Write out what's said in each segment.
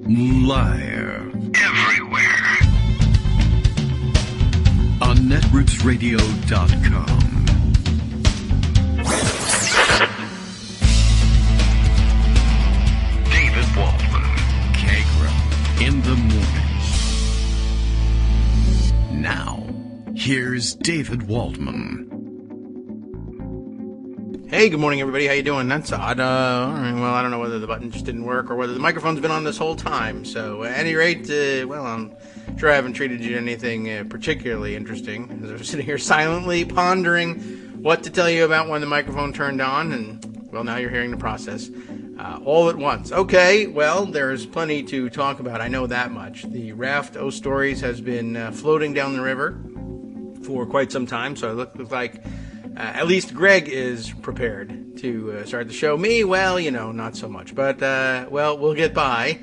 Liar. Everywhere. On netrootsradio.com. David Waldman. Kagro. In the morning. Now, here's David Waldman. Hey, good morning, everybody. How you doing? That's odd. All right, well, I don't know whether the button just didn't work or whether the microphone's been on this whole time. So, at any rate, well, I'm sure I haven't treated you to anything particularly interesting. As I'm sitting here silently pondering what to tell you about when the microphone turned on, and, well, now you're hearing the process all at once. Okay, well, there's plenty to talk about. I know that much. The raft O Stories has been floating down the river for quite some time, so it looks like at least Greg is prepared to start the show. Me, well, you know, not so much. But, well, we'll get by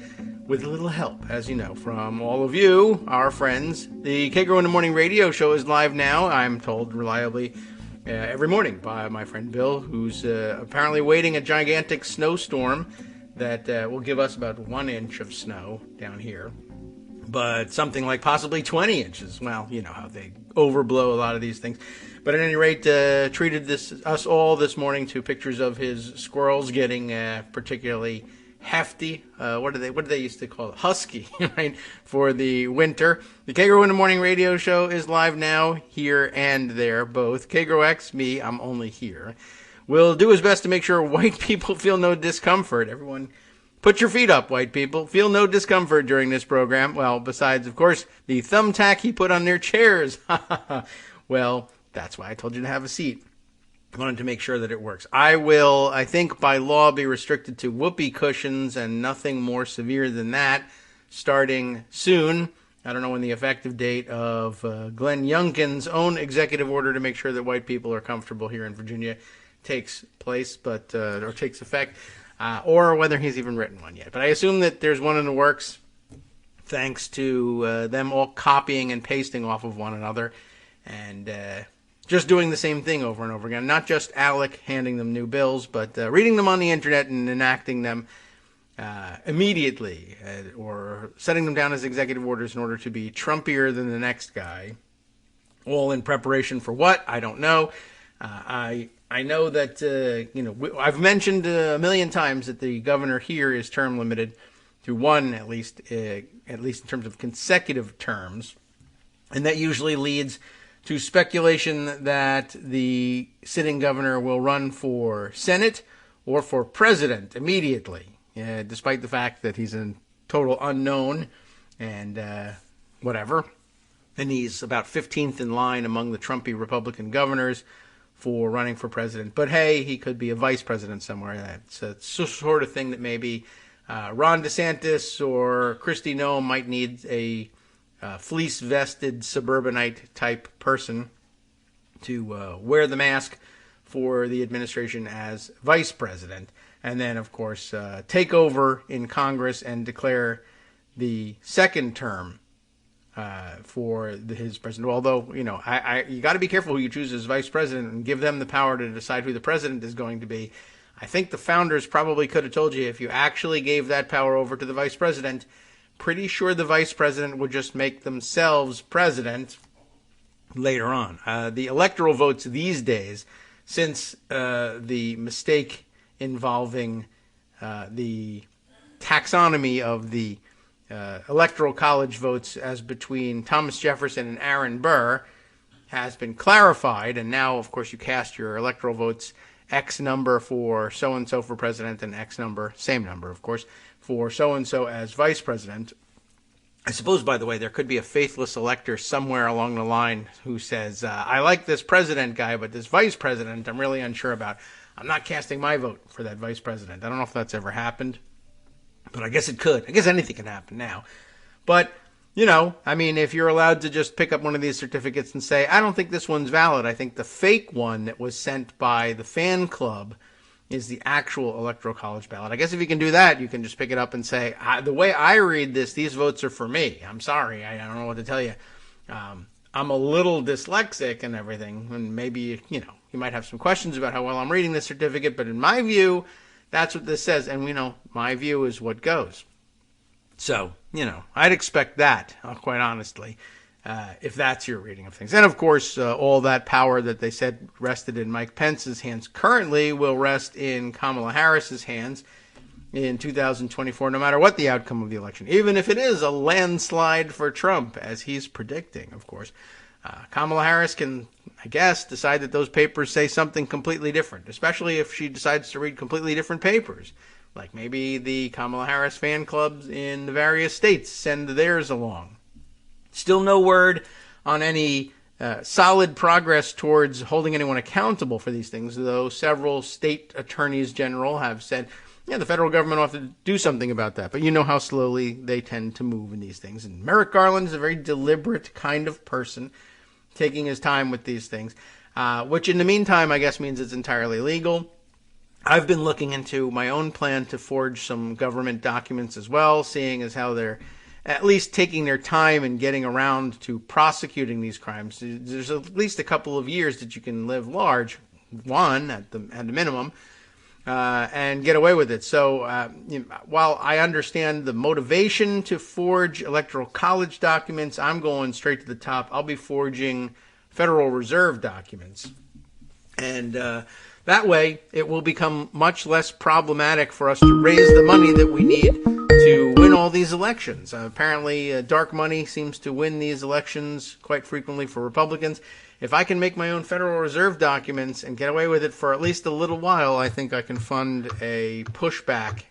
with a little help, as you know, from all of you, our friends. The Kagro in the Morning radio show is live now, I'm told reliably, every morning by my friend Bill, who's apparently waiting a gigantic snowstorm that will give us about 1 inch of snow down here. But something like possibly 20 inches. Well, you know how they overblow a lot of these things. But at any rate, treated us all this morning to pictures of his squirrels getting particularly hefty. What do they used to call it? Husky, right? For the winter. The Kagro in the Morning radio show is live now, here and there, both. Kagro X, me, I'm only here, will do his best to make sure white people feel no discomfort. Everyone, put your feet up, white people. Feel no discomfort during this program. Well, besides, of course, the thumbtack he put on their chairs. Well, that's why I told you to have a seat. I wanted to make sure that it works. I will, I think, by law be restricted to whoopee cushions and nothing more severe than that, starting soon. I don't know when the effective date of Glenn Youngkin's own executive order to make sure that white people are comfortable here in Virginia takes place, but or takes effect, or whether he's even written one yet. But I assume that there's one in the works, thanks to them all copying and pasting off of one another, and just doing the same thing over and over again. Not just Alec handing them new bills, but reading them on the internet and enacting them immediately, or setting them down as executive orders in order to be Trumpier than the next guy. All in preparation for what? I don't know. I know that, you know, I've mentioned a million times that the governor here is term limited to one, at least in terms of consecutive terms. And that usually leads to speculation that the sitting governor will run for Senate or for president immediately, despite the fact that he's a total unknown and whatever. And he's about 15th in line among the Trumpy Republican governors for running for president. But hey, he could be a vice president somewhere. That's the sort of thing that maybe Ron DeSantis or Kristi Noem might need a fleece-vested suburbanite-type person to wear the mask for the administration as vice president, and then, of course, take over in Congress and declare the second term for his president. Although, you know, you got to be careful who you choose as vice president and give them the power to decide who the president is going to be. I think the founders probably could have told you if you actually gave that power over to the vice president, pretty sure the vice president would just make themselves president later on. The electoral votes these days, since the mistake involving the taxonomy of the electoral college votes as between Thomas Jefferson and Aaron Burr has been clarified, and now, of course, you cast your electoral votes X number for so-and-so for president and X number, same number, of course, for so-and-so as vice president. I suppose, by the way, there could be a faithless elector somewhere along the line who says, I like this president guy, but this vice president I'm really unsure about. I'm not casting my vote for that vice president. I don't know if that's ever happened, but I guess it could. I guess anything can happen now. But, you know, I mean, if you're allowed to just pick up one of these certificates and say, I don't think this one's valid. I think the fake one that was sent by the fan club is the actual electoral college ballot. I guess if you can do that, you can just pick it up and say, the way I read this, these votes are for me. I'm sorry. I don't know what to tell you. I'm a little dyslexic and everything, and maybe, you know, you might have some questions about how well I'm reading this certificate, but in my view, that's what this says, and, you know, my view is what goes. So, I'd expect that, quite honestly, if that's your reading of things. And, of course, all that power that they said rested in Mike Pence's hands currently will rest in Kamala Harris's hands in 2024, no matter what the outcome of the election, even if it is a landslide for Trump, as he's predicting, of course. Kamala Harris can, I guess, decide that those papers say something completely different, especially if she decides to read completely different papers. Like maybe the Kamala Harris fan clubs in the various states send theirs along. Still no word on any solid progress towards holding anyone accountable for these things, though several state attorneys general have said, yeah, the federal government ought to do something about that. But you know how slowly they tend to move in these things. And Merrick Garland is a very deliberate kind of person, taking his time with these things, which in the meantime, I guess, means it's entirely legal. I've been looking into my own plan to forge some government documents as well, seeing as how they're at least taking their time and getting around to prosecuting these crimes. There's at least a couple of years that you can live large, one at the minimum, and get away with it. So while I understand the motivation to forge electoral college documents, I'm going straight to the top. I'll be forging Federal Reserve documents. And that way, it will become much less problematic for us to raise the money that we need to win all these elections. Apparently, dark money seems to win these elections quite frequently for Republicans. If I can make my own Federal Reserve documents and get away with it for at least a little while, I think I can fund a pushback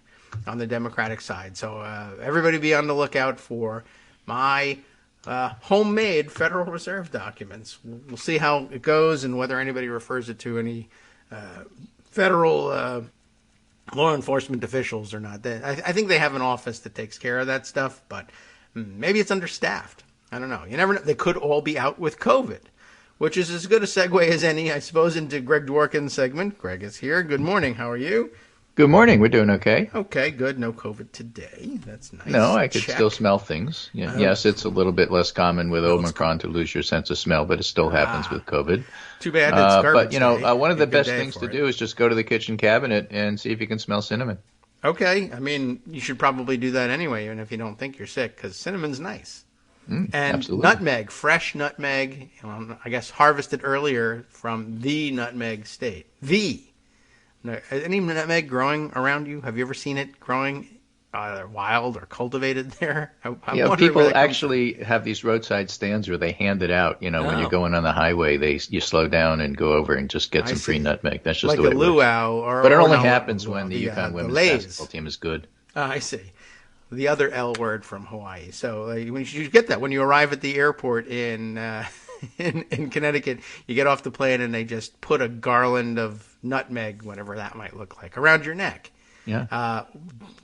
on the Democratic side. So everybody be on the lookout for my homemade Federal Reserve documents. We'll see how it goes and whether anybody refers it to any federal law enforcement officials or not. I think they have an office that takes care of that stuff, but maybe it's understaffed. I don't know. You never know. They could all be out with COVID, which is as good a segue as any, I suppose, into Greg Dworkin's segment. Greg is here. Good morning. How are you? Good morning. We're doing okay. Okay, good. No COVID today. That's nice. No, I could still smell things. Yeah. Yes, it's a little bit less common with Omicron to lose your sense of smell, but it still happens with COVID. Too bad it's garbage. But, one of the best things to do is just go to the kitchen cabinet and see if you can smell cinnamon. Okay. I mean, you should probably do that anyway, even if you don't think you're sick, because cinnamon's nice. And absolutely. Nutmeg, fresh nutmeg, I guess harvested earlier from the nutmeg state. Any nutmeg growing around you? Have you ever seen it growing either wild or cultivated there? People actually have these roadside stands where they hand it out. When you're going on the highway, you slow down and go over and just get some free nutmeg. That's just like the way a luau, but it only happens when the Yukon women's basketball team is good. I see. The other L word from Hawaii. So you should get that when you arrive at the airport in Connecticut. You get off the plane and they just put a garland of nutmeg, whatever that might look like, around your neck. Yeah.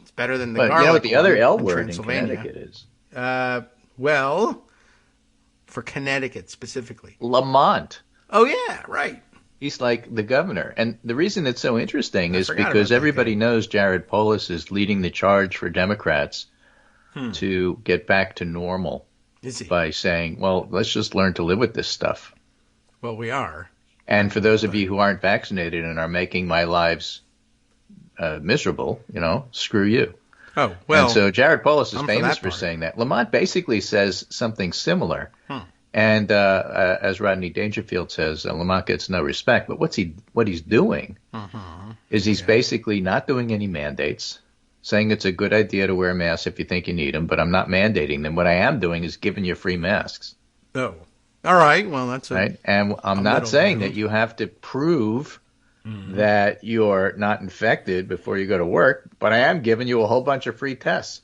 It's better than the garlic. But you know what the other L word in Connecticut is? Well, for Connecticut specifically. Lamont. Oh, yeah, right. He's like the governor. And the reason it's so interesting is because everybody knows Jared Polis is leading the charge for Democrats to get back to normal. Is he? By saying, well, let's just learn to live with this stuff. Well, we are. And for those of you who aren't vaccinated and are making my lives miserable, screw you. Oh, well. And so Jared Polis is famous for saying that. Lamont basically says something similar. And as Rodney Dangerfield says, Lamont gets no respect. But what he's doing is he's basically not doing any mandates, saying it's a good idea to wear masks if you think you need them, but I'm not mandating them. What I am doing is giving you free masks. Oh, all right. Well, that's right. And I'm not saying that you have to prove that you're not infected before you go to work, but I am giving you a whole bunch of free tests.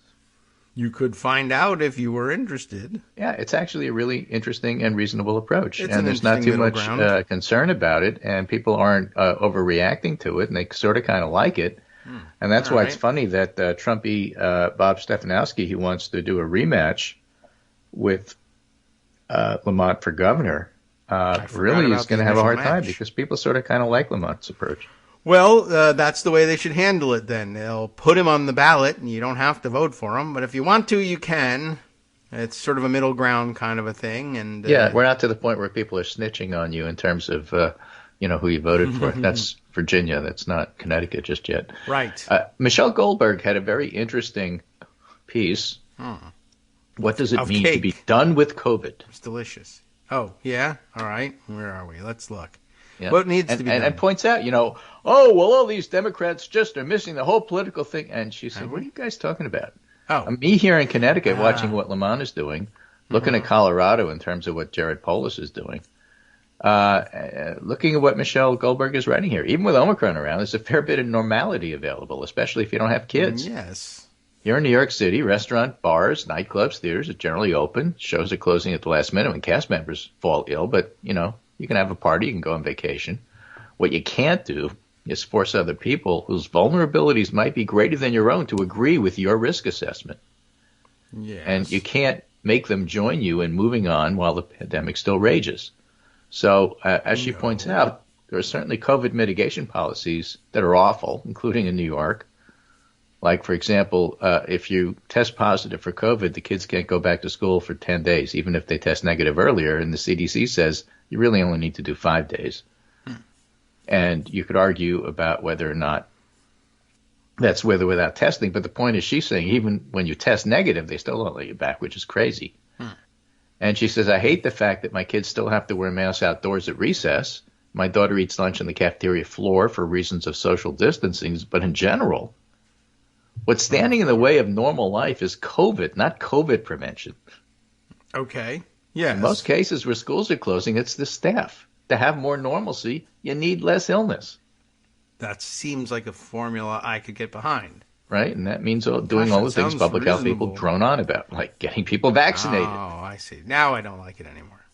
You could find out if you were interested. Yeah, it's actually a really interesting and reasonable approach. And there's not too much concern about it, and people aren't overreacting to it, and they sort of kind of like it. And that's why it's funny that Trumpy Bob Stefanowski, who wants to do a rematch with Lamont for governor, really is going to have a hard time because people sort of kind of like Lamont's approach. Well, that's the way they should handle it then. They'll put him on the ballot, and you don't have to vote for him. But if you want to, you can. It's sort of a middle ground kind of a thing. And yeah, we're not to the point where people are snitching on you in terms of who you voted for. That's Virginia. That's not Connecticut just yet. Right. Michelle Goldberg had a very interesting piece What does it mean to be done with COVID? It's delicious. Oh, yeah? All right. Where are we? Let's look. Yeah. What needs to be done? And points out, all these Democrats just are missing the whole political thing. And she said, what are you guys talking about? Oh. Me here in Connecticut watching what Lamont is doing, looking at Colorado in terms of what Jared Polis is doing, looking at what Michelle Goldberg is writing here. Even with Omicron around, there's a fair bit of normality available, especially if you don't have kids. Yes. Here in New York City, restaurant, bars, nightclubs, theaters are generally open. Shows are closing at the last minute when cast members fall ill. But, you can have a party, you can go on vacation. What you can't do is force other people whose vulnerabilities might be greater than your own to agree with your risk assessment. Yes. And you can't make them join you in moving on while the pandemic still rages. So, as she points out, there are certainly COVID mitigation policies that are awful, including in New York. Like, for example, if you test positive for COVID, the kids can't go back to school for 10 days, even if they test negative earlier. And the CDC says you really only need to do 5 days. And you could argue about whether or not that's with or without testing. But the point is, she's saying even when you test negative, they still don't let you back, which is crazy. And she says, I hate the fact that my kids still have to wear masks outdoors at recess. My daughter eats lunch on the cafeteria floor for reasons of social distancing. But in general, what's standing in the way of normal life is COVID, not COVID prevention. Okay. Yes. In most cases where schools are closing, it's the staff. To have more normalcy, you need less illness. That seems like a formula I could get behind. Right? And that means doing all the things public health people drone on about, like getting people vaccinated. Oh, I see. Now I don't like it anymore.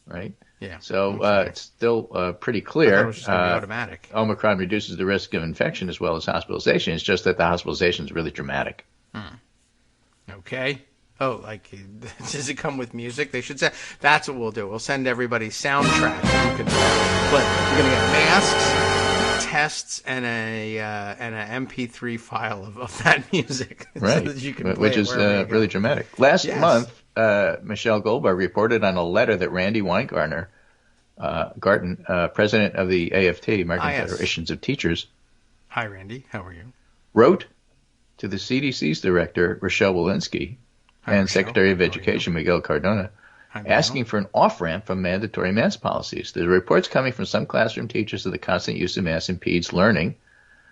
Right? Yeah. So it's still pretty clear. I thought it was just gonna be automatic. Omicron reduces the risk of infection as well as hospitalization. It's just that the hospitalization is really dramatic. Okay. Oh, like, does it come with music? They should say that's what we'll do. We'll send everybody soundtrack. You can play. You're gonna get masks, tests, and an MP3 file of that music, right? So that you can play which is really dramatic. Last month, Michelle Goldberg reported on a letter that Randy Weingarten, president of the AFT, American Federations of Teachers. Hi, Randy. How are you? Wrote to the CDC's director, Rochelle Walensky, and Secretary of Education, Miguel Cardona, asking for an off-ramp from mandatory mask policies. There are reports coming from some classroom teachers that the constant use of masks impedes learning.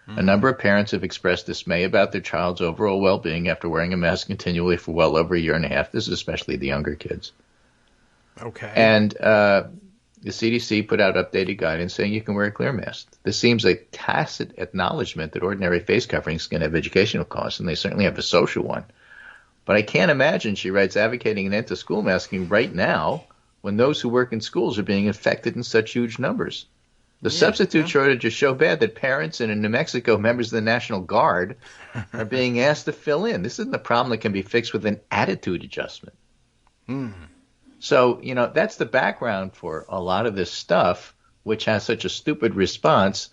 A number of parents have expressed dismay about their child's overall well-being after wearing a mask continually for well over a year and a half. This is especially the younger kids. Okay. And the CDC put out updated guidance saying you can wear a clear mask. This seems a tacit acknowledgement that ordinary face coverings can have educational costs, and they certainly have a social one. But I can't imagine, she writes, advocating an end to school masking right now when those who work in schools are being infected in such huge numbers. The substitute shortage is so bad that parents and in New Mexico, members of the National Guard are being asked to fill in. This isn't a problem that can be fixed with an attitude adjustment. So, that's the background for a lot of this stuff, which has such a stupid response.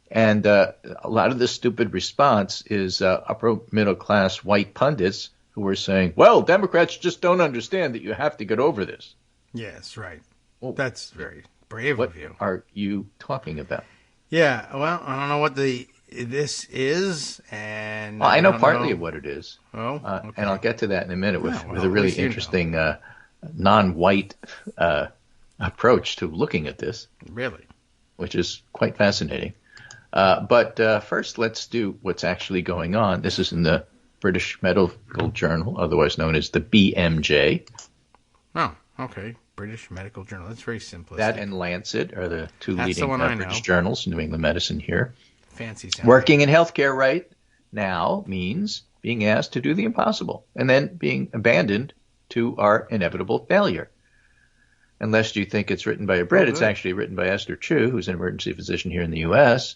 And a lot of this stupid response is upper middle class white pundits who are saying, well, Democrats just don't understand that you have to get over this. Yes, right. Well, that's very brave of you. What are you talking about? Yeah, well, I don't know what this is, and I know partly of what it is. Oh, okay. And I'll get to that in a minute with a really interesting non-white approach to looking at this. Really? Which is quite fascinating. But first, let's do what's actually going on. This is in the British Medical Journal, otherwise known as the BMJ. Oh, okay. British Medical Journal. That's very simplistic. That and Lancet are the two leading British journals in New England medicine here. Fancy sounding. Working in healthcare right now means being asked to do the impossible and then being abandoned to our inevitable failure. Unless you think it's written by a Brit, it's actually written by Esther Chu, who's an emergency physician here in the U.S.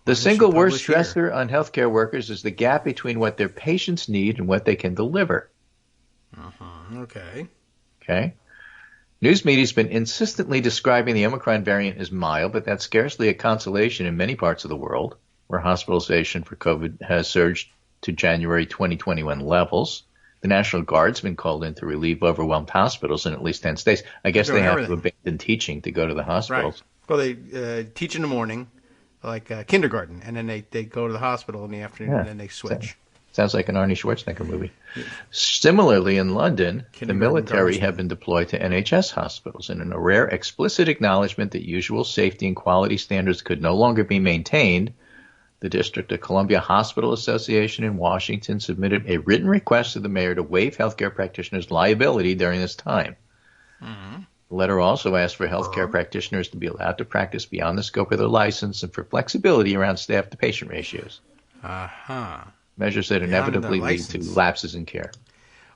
The single worst stressor on healthcare workers is the gap between what their patients need and what they can deliver. Okay. News media has been insistently describing the Omicron variant as mild, but that's scarcely a consolation in many parts of the world, where hospitalization for COVID has surged to January 2021 levels. The National Guard's been called in to relieve overwhelmed hospitals in at least 10 states. I guess they have to abandon teaching to go to the hospitals. Right. Well, they teach in the morning, like kindergarten, and then they go to the hospital in the afternoon, and then they switch. Sounds like an Arnie Schwarzenegger movie. Similarly, in London, the military have been deployed to NHS hospitals, and in a rare explicit acknowledgement that usual safety and quality standards could no longer be maintained, the District of Columbia Hospital Association in Washington submitted a written request to the mayor to waive healthcare practitioners' liability during this time. Mm-hmm. The letter also asked for healthcare practitioners to be allowed to practice beyond the scope of their license and for flexibility around staff-to-patient ratios. Measures that inevitably lead to lapses in care.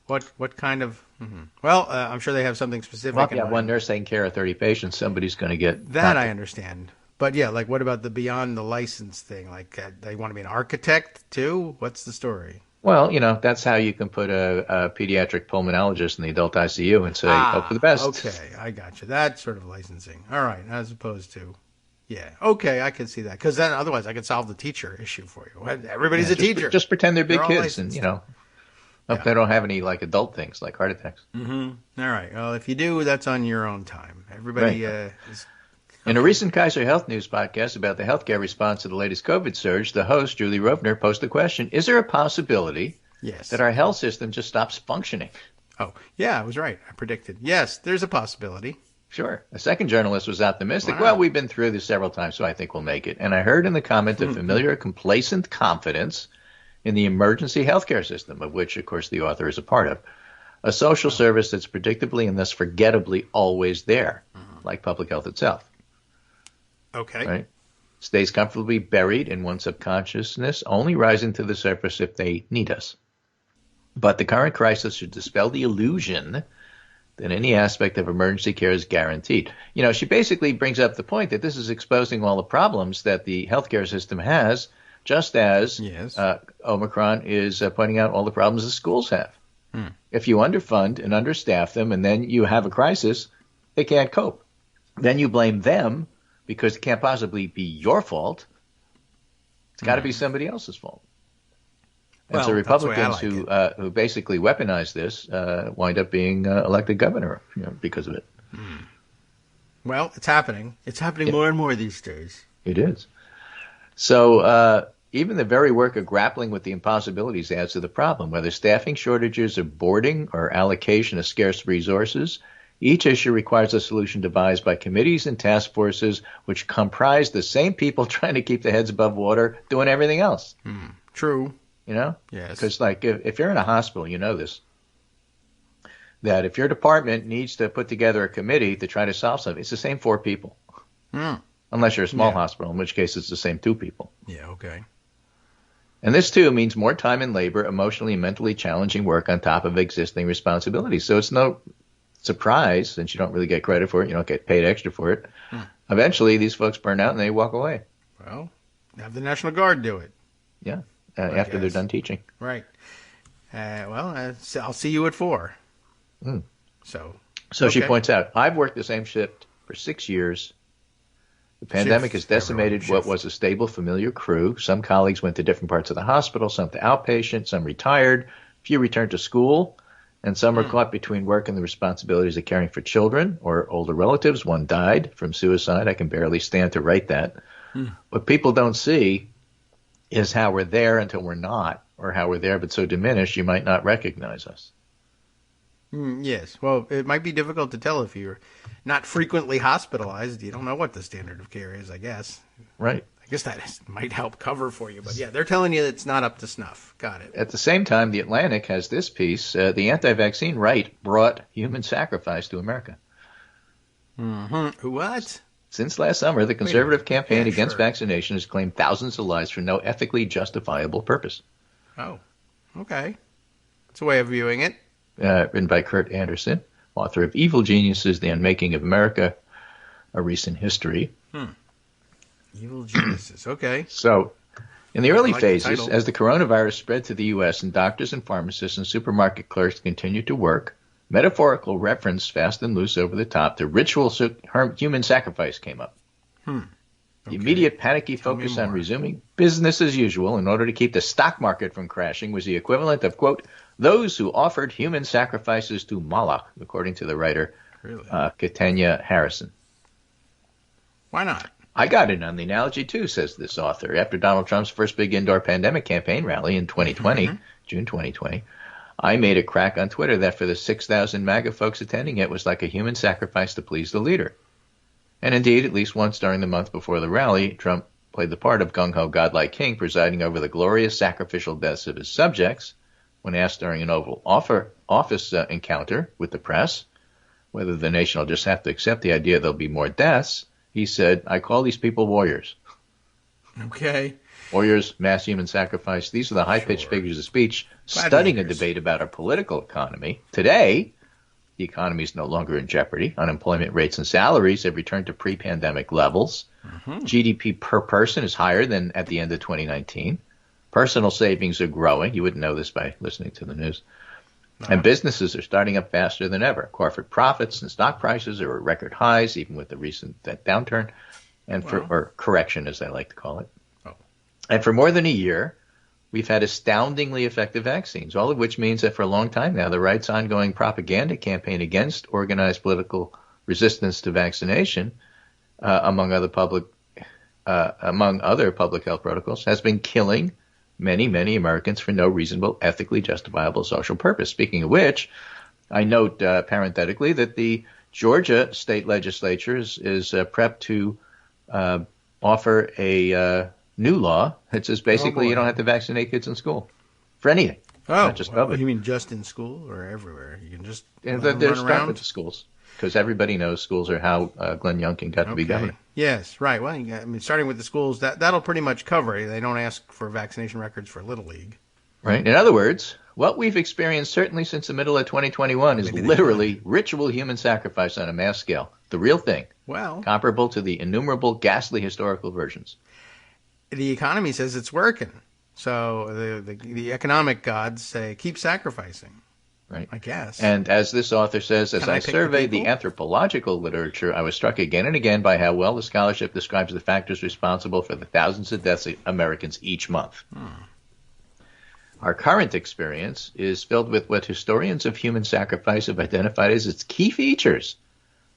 What kind of... Mm-hmm. Well, I'm sure they have something specific. Well, if you have one nurse taking care of 30 patients, somebody's going to get... That I understand. But yeah, like what about the beyond the license thing? Like they want to be an architect too? What's the story? Well, that's how you can put a pediatric pulmonologist in the adult ICU and say, hope for the best. Okay, I got you. That sort of licensing. All right, as opposed to... Yeah, okay, I can see that. Because then otherwise I could solve the teacher issue for you. Everybody's a teacher. Just pretend they're big kids and, hope they don't have any, like, adult things, like heart attacks. Mm-hmm. All right. Well, if you do, that's on your own time. Everybody is... In a recent Kaiser Health News podcast about the healthcare response to the latest COVID surge, the host, Julie Rovner, posed the question, is there a possibility that our health system just stops functioning? Oh, yeah, I was right. I predicted. Yes, there's a possibility. Sure. A second journalist was optimistic. Wow. Well, we've been through this several times, so I think we'll make it. And I heard in the comment a familiar, complacent confidence in the emergency healthcare system, of which, of course, the author is a part of. A social service that's predictably and thus forgettably always there, like public health itself. Okay. Right? Stays comfortably buried in one's subconsciousness, only rising to the surface if they need us. But the current crisis should dispel the illusion that any aspect of emergency care is guaranteed. She basically brings up the point that this is exposing all the problems that the healthcare system has, just as Omicron is pointing out all the problems the schools have. If you underfund and understaff them and then you have a crisis, they can't cope. Then you blame them because it can't possibly be your fault. It's got to be somebody else's fault. And so Republicans who basically weaponize this wind up being elected governor because of it. Well, it's happening. It's happening more and more these days. It is. So even the very work of grappling with the impossibilities adds to the problem, whether staffing shortages or boarding or allocation of scarce resources. Each issue requires a solution devised by committees and task forces which comprise the same people trying to keep their heads above water doing everything else. True. Yes. Because, like, if you're in a hospital, you know this, that if your department needs to put together a committee to try to solve something, it's the same 4 people. Unless you're a small hospital, in which case it's the same 2 people. Yeah, okay. And this, too, means more time and labor, emotionally and mentally challenging work on top of existing responsibilities. So it's no surprise, since you don't really get credit for it, you don't get paid extra for it. Eventually, these folks burn out and they walk away. Well, have the National Guard do it. Yeah, after they're done teaching. Right. I'll see you at 4. So she points out, I've worked the same shift for 6 years. The pandemic has decimated what was a stable, familiar crew. Some colleagues went to different parts of the hospital, some to outpatient, some retired, few returned to school. And some are caught between work and the responsibilities of caring for children or older relatives. One died from suicide. I can barely stand to write that. What people don't see is how we're there until we're not, or how we're there but so diminished you might not recognize us. Yes. Well, it might be difficult to tell if you're not frequently hospitalized. You don't know what the standard of care is, I guess. Right. I guess that might help cover for you. But, yeah, they're telling you it's not up to snuff. Got it. At the same time, The Atlantic has this piece. The anti-vaccine right brought human sacrifice to America. What? Since last summer, the conservative campaign against vaccination has claimed thousands of lives for no ethically justifiable purpose. Oh, okay. That's a way of viewing it. Written by Kurt Anderson, author of Evil Geniuses, The Unmaking of America, A Recent History. Evil Geniuses, okay. So, in the early phases, as the coronavirus spread to the U.S. and doctors and pharmacists and supermarket clerks continued to work, metaphorical reference fast and loose over the top to ritual human sacrifice came up. The immediate panicky focus on resuming business as usual in order to keep the stock market from crashing was the equivalent of, quote, those who offered human sacrifices to Moloch, according to the writer Katenya Harrison. Why not? I got in on the analogy too, says this author. After Donald Trump's first big indoor pandemic campaign rally in 2020, June 2020, I made a crack on Twitter that for the 6,000 MAGA folks attending it was like a human sacrifice to please the leader. And indeed, at least once during the month before the rally, Trump played the part of gung-ho godlike king presiding over the glorious sacrificial deaths of his subjects. When asked during an Oval Office encounter with the press whether the nation will just have to accept the idea there'll be more deaths, he said, I call these people warriors. Okay. Warriors, mass human sacrifice. These are the high-pitched figures of speech studying a debate about our political economy. Today, the economy is no longer in jeopardy. Unemployment rates and salaries have returned to pre-pandemic levels. GDP per person is higher than at the end of 2019. Personal savings are growing. You wouldn't know this by listening to the news. And businesses are starting up faster than ever. Corporate profits and stock prices are at record highs, even with the recent downturn, and or correction, as I like to call it. And for more than a year, we've had astoundingly effective vaccines, all of which means that for a long time now, the right's ongoing propaganda campaign against organized political resistance to vaccination, among other public health protocols, has been killing many Americans for no reasonable, ethically justifiable social purpose. Speaking of which, I note parenthetically that the Georgia state legislature is prepped to offer a new law that says basically you don't have to vaccinate kids in school for anything. Not just public. You mean just in school or everywhere? You can just they're stuck with the schools because everybody knows schools are how Glenn Youngkin got to be governor. Yes, right. Well, starting with the schools, that'll pretty much cover it. They don't ask for vaccination records for Little League. Right. In other words, what we've experienced certainly since the middle of 2021 is literally ritual human sacrifice on a mass scale. The real thing. Well, comparable to the innumerable ghastly historical versions. The economy says it's working. So the economic gods say, keep sacrificing. Right. I guess. And as this author says, as I surveyed the anthropological literature, I was struck again and again by how well the scholarship describes the factors responsible for the thousands of deaths of Americans each month. Our current experience is filled with what historians of human sacrifice have identified as its key features.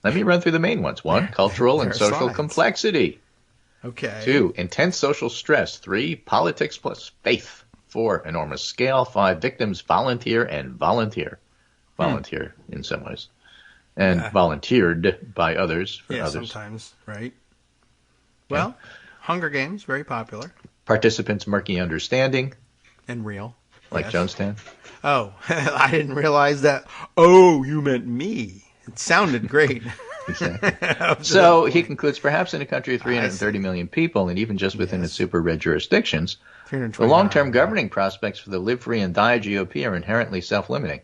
Let me run through the main ones. 1, cultural and social complexity. Okay. 2, intense social stress. 3, politics plus faith. 4, enormous scale. 5, victims volunteer and volunteer. Volunteer in some ways. And volunteered by others for others. Sometimes, right. Well, Hunger Games, very popular. Participants' murky understanding. And real. Like Jonestown. Oh, I didn't realize that. Oh, you meant me. It sounded great. Exactly. So he concludes, perhaps in a country of 330 million people, and even just within its super red jurisdictions, the long-term governing prospects for the live free and die GOP are inherently self-limiting.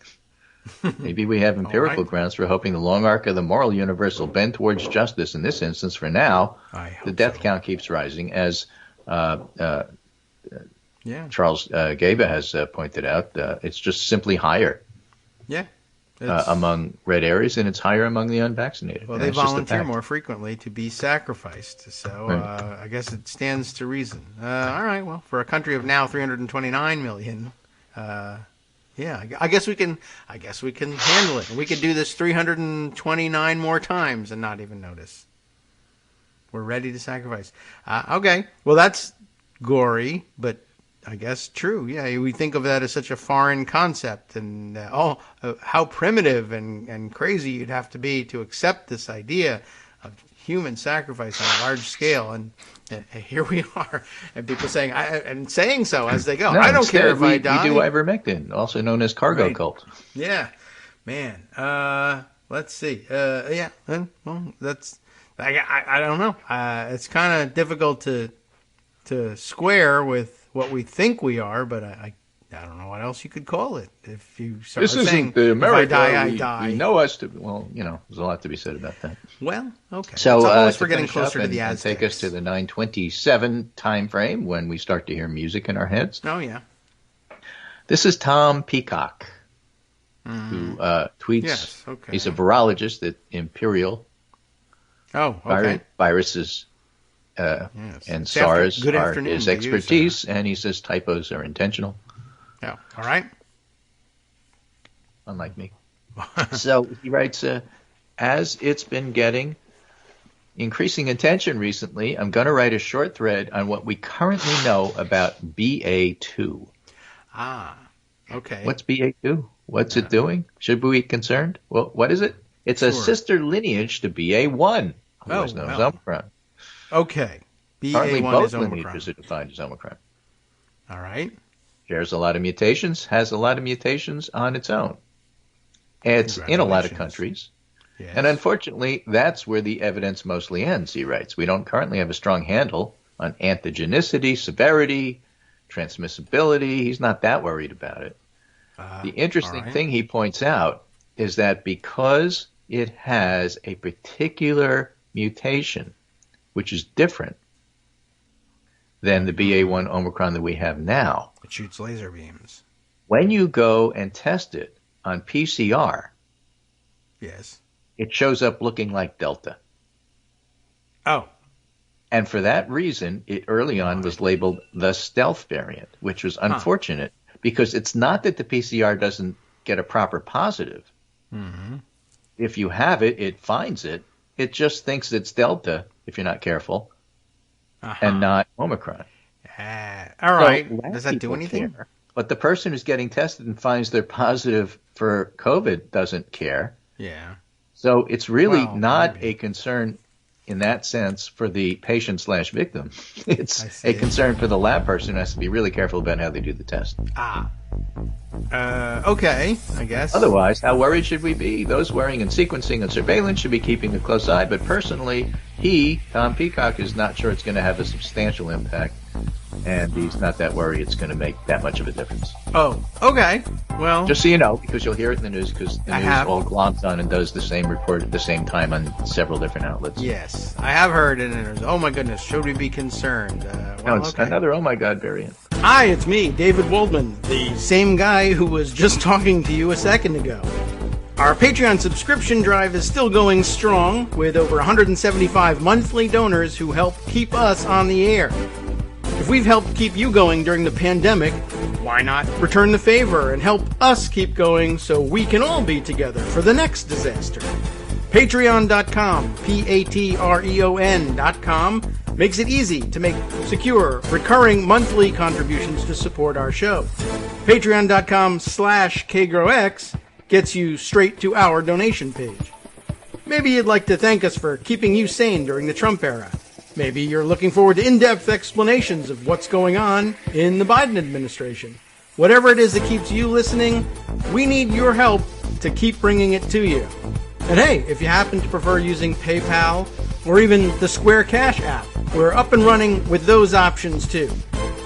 Maybe we have empirical grounds for hoping the long arc of the moral universe will bend towards justice. In this instance, for now, the death count keeps rising, as Charles Gaba has pointed out. It's just simply higher. Yeah. Among red areas, and it's higher among the unvaccinated. Well, they volunteer more frequently to be sacrificed, so I guess it stands to reason. All right, well, for a country of now 329 million, I guess we can handle it. We could do this 329 more times and not even notice. We're ready to sacrifice. Okay, well, that's gory, but I guess true. Yeah, we think of that as such a foreign concept, and how primitive and crazy you'd have to be to accept this idea of human sacrifice on a large scale. And here we are, and people saying so as they go. No, I don't care if I die. We do ivermectin, also known as cargo cult. Yeah, man. Let's see. Well, that's. I don't know. It's kind of difficult to square with what we think we are, but I don't know what else you could call it. If you start saying, the America, if I die, I die. We know us to, well, there's a lot to be said about that. Well, okay. So we're getting closer to the Aztecs. And take us to the 927 time frame when we start to hear music in our heads. Oh, yeah. This is Tom Peacock, who tweets. Yes, okay. He's a virologist at Imperial. Oh, okay. Viruses and SARS are his expertise, and he says typos are intentional. Yeah, all right. Unlike me. So he writes, as it's been getting increasing attention recently. I'm going to write a short thread on what we currently know about BA2. Ah, okay. What's BA2? What's it doing? Should we be concerned? Well, what is it? It's a sister lineage to BA1, who is known as Omicron. Okay. BA1 Currently, both is Omicron. lineages are defined as Omicron. All right. Shares a lot of mutations, has a lot of mutations on its own. It's in a lot of countries. Yes. And unfortunately, that's where the evidence mostly ends, he writes. We don't currently have a strong handle on antigenicity, severity, transmissibility. He's not that worried about it. The interesting thing he points out is that because it has a particular mutation, which is different than the BA1 Omicron that we have now. It shoots laser beams. When you go and test it on PCR, yes, it shows up looking like Delta. Oh. And for that reason, it early on was labeled the stealth variant, which was unfortunate because it's not that the PCR doesn't get a proper positive. Mm-hmm. If you have it, it finds it. It just thinks it's Delta, if you're not careful, and not Omicron. All right. So does that do anything? Care, but the person who's getting tested and finds they're positive for COVID doesn't care. Yeah. So it's really not a concern in that sense for the patient/victim. It's a concern for the lab person who has to be really careful about how they do the test. Okay, I guess. Otherwise, how worried should we be? Those worrying in sequencing and surveillance should be keeping a close eye, but personally, Tom Peacock, is not sure it's going to have a substantial impact, and he's not that worried it's going to make that much of a difference. Oh, okay. Well, just so you know, because you'll hear it in the news, because the news all glomps on and does the same report at the same time on several different outlets. Yes, I have heard it, and there's, oh my goodness, should we be concerned? No, it's another oh my god variant. Hi, it's me, David Waldman, the same guy who was just talking to you a second ago. Our Patreon subscription drive is still going strong, with over 175 monthly donors who help keep us on the air. If we've helped keep you going during the pandemic, why not return the favor and help us keep going so we can all be together for the next disaster? Patreon.com, Patreon.com, makes it easy to make secure, recurring monthly contributions to support our show. Patreon.com/KagroX gets you straight to our donation page. Maybe you'd like to thank us for keeping you sane during the Trump era. Maybe you're looking forward to in-depth explanations of what's going on in the Biden administration. Whatever it is that keeps you listening, we need your help to keep bringing it to you. And hey, if you happen to prefer using PayPal or even the Square Cash app, we're up and running with those options too.